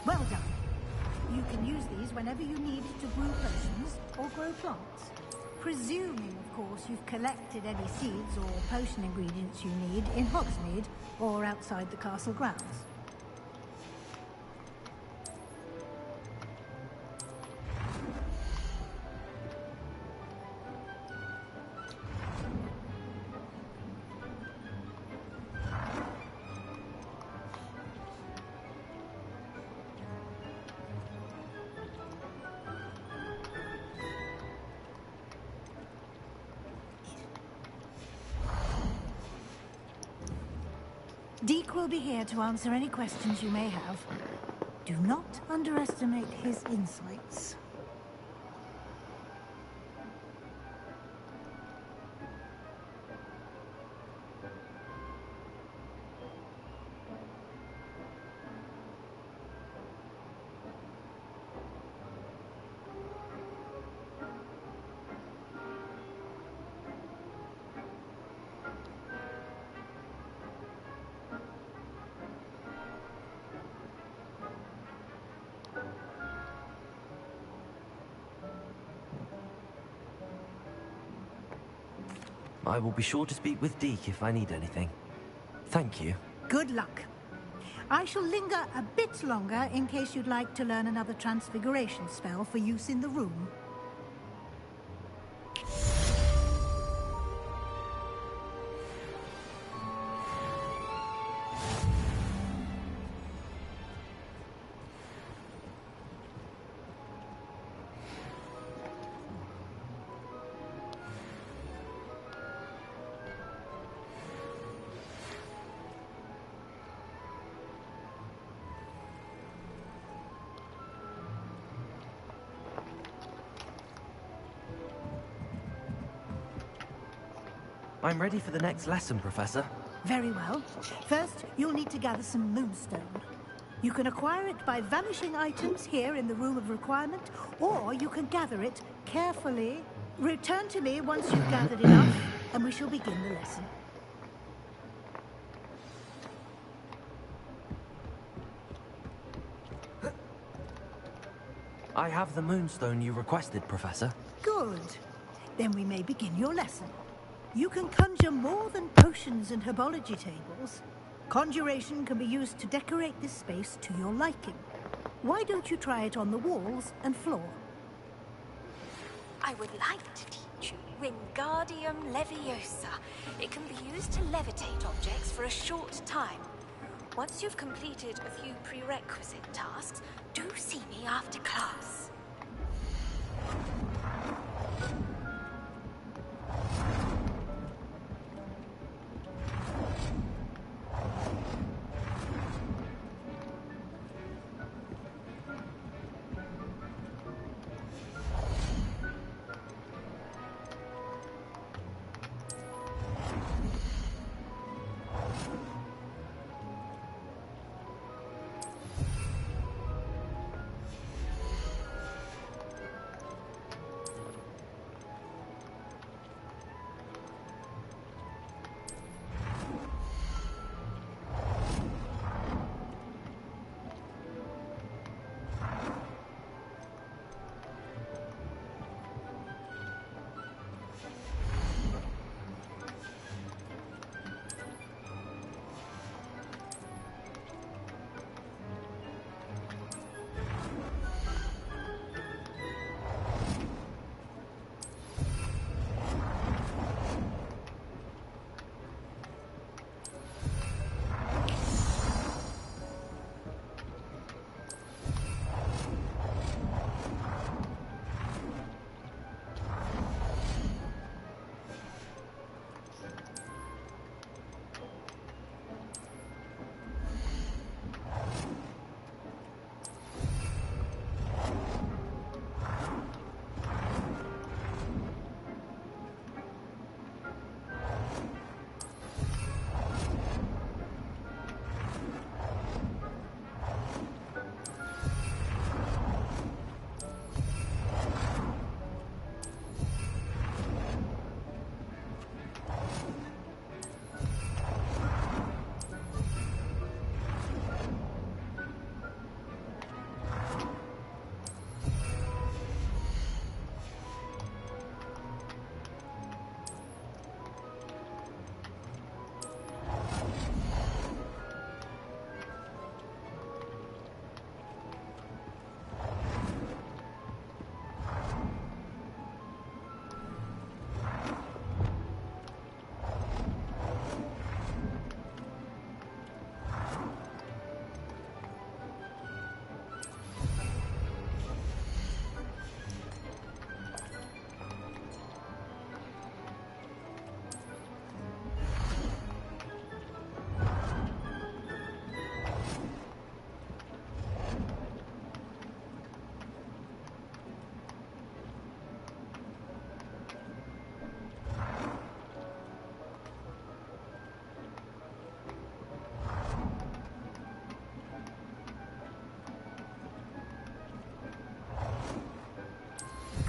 Well done. You can use these whenever you need to brew potions or grow plants. Presuming, of course, you've collected any seeds or potion ingredients you need in Hogsmeade or outside the castle grounds. Deke will be here to answer any questions you may have. Do not underestimate his insights. I will be sure to speak with Deke if I need anything. Thank you. Good luck. I shall linger a bit longer in case you'd like to learn another transfiguration spell for use in the room. I'm ready for the next lesson, Professor. Very well. First, you'll need to gather some moonstone. You can acquire it by vanishing items here in the Room of Requirement, or you can gather it carefully. Return to me once you've gathered enough, and we shall begin the lesson. I have the moonstone you requested, Professor. Good. Then we may begin your lesson. You can conjure more than potions and herbology tables. Conjuration can be used to decorate this space to your liking. Why don't you try it on the walls and floor? I would like to teach you Wingardium Leviosa. It can be used to levitate objects for a short time. Once you've completed a few prerequisite tasks, do see me after class.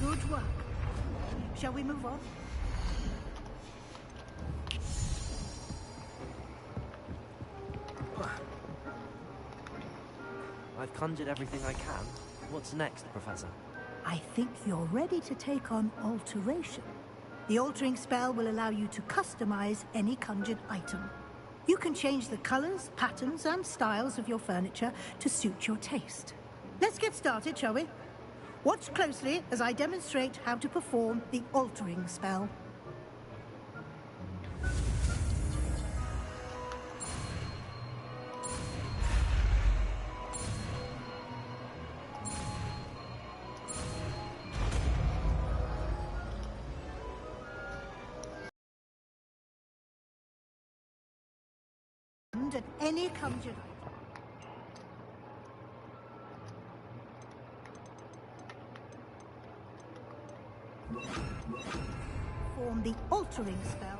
Good work. Shall we move on? I've conjured everything I can. What's next, Professor? I think you're ready to take on alteration. The altering spell will allow you to customize any conjured item. You can change the colors, patterns, and styles of your furniture to suit your taste. Let's get started, shall we? Watch closely as I demonstrate how to perform the altering spell. At any conjured form the altering spell.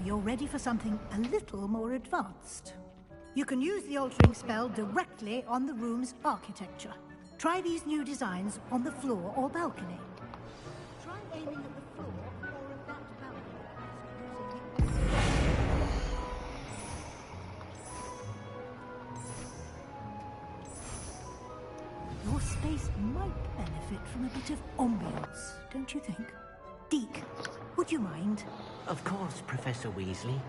you're ready for something a little more advanced. You can use the altering spell directly on the room's architecture. Try these new designs on the floor or balcony. Try aiming at the floor or at that balcony. Your space might benefit from a bit of ambience, don't you think? Deke, would you mind? Of course, Professor Weasley.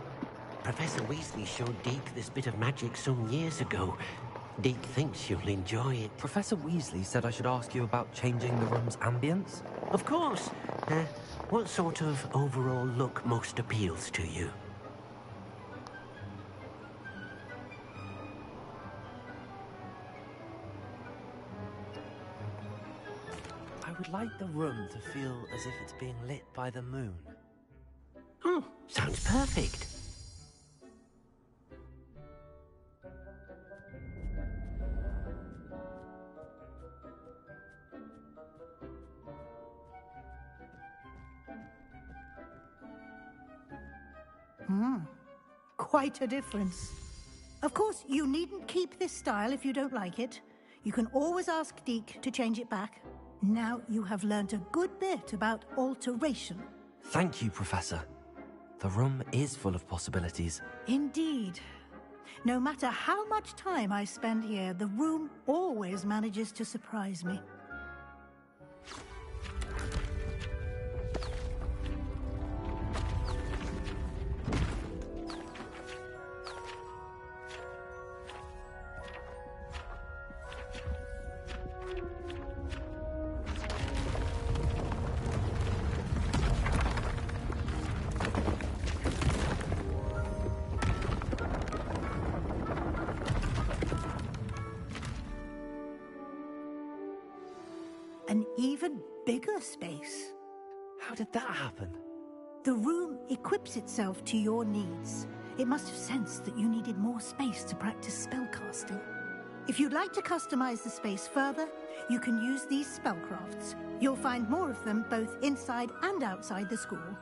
Professor Weasley showed Deke this bit of magic some years ago. Deke thinks you'll enjoy it. Professor Weasley said I should ask you about changing the room's ambience? Of course. What sort of overall look most appeals to you? I would like the room to feel as if it's being lit by the moon. Sounds perfect. Quite a difference. Of course, you needn't keep this style if you don't like it. You can always ask Deke to change it back. Now you have learnt a good bit about alteration. Thank you, Professor. The room is full of possibilities. Indeed. No matter how much time I spend here, the room always manages to surprise me. An even bigger space. How did that happen? The room equips itself to your needs. It must have sensed that you needed more space to practice spellcasting. If you'd like to customize the space further, you can use these spellcrafts. You'll find more of them both inside and outside the school.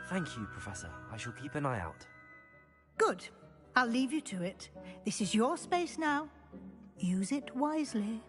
Thank you, Professor. I shall keep an eye out. Good. I'll leave you to it. This is your space now. Use it wisely.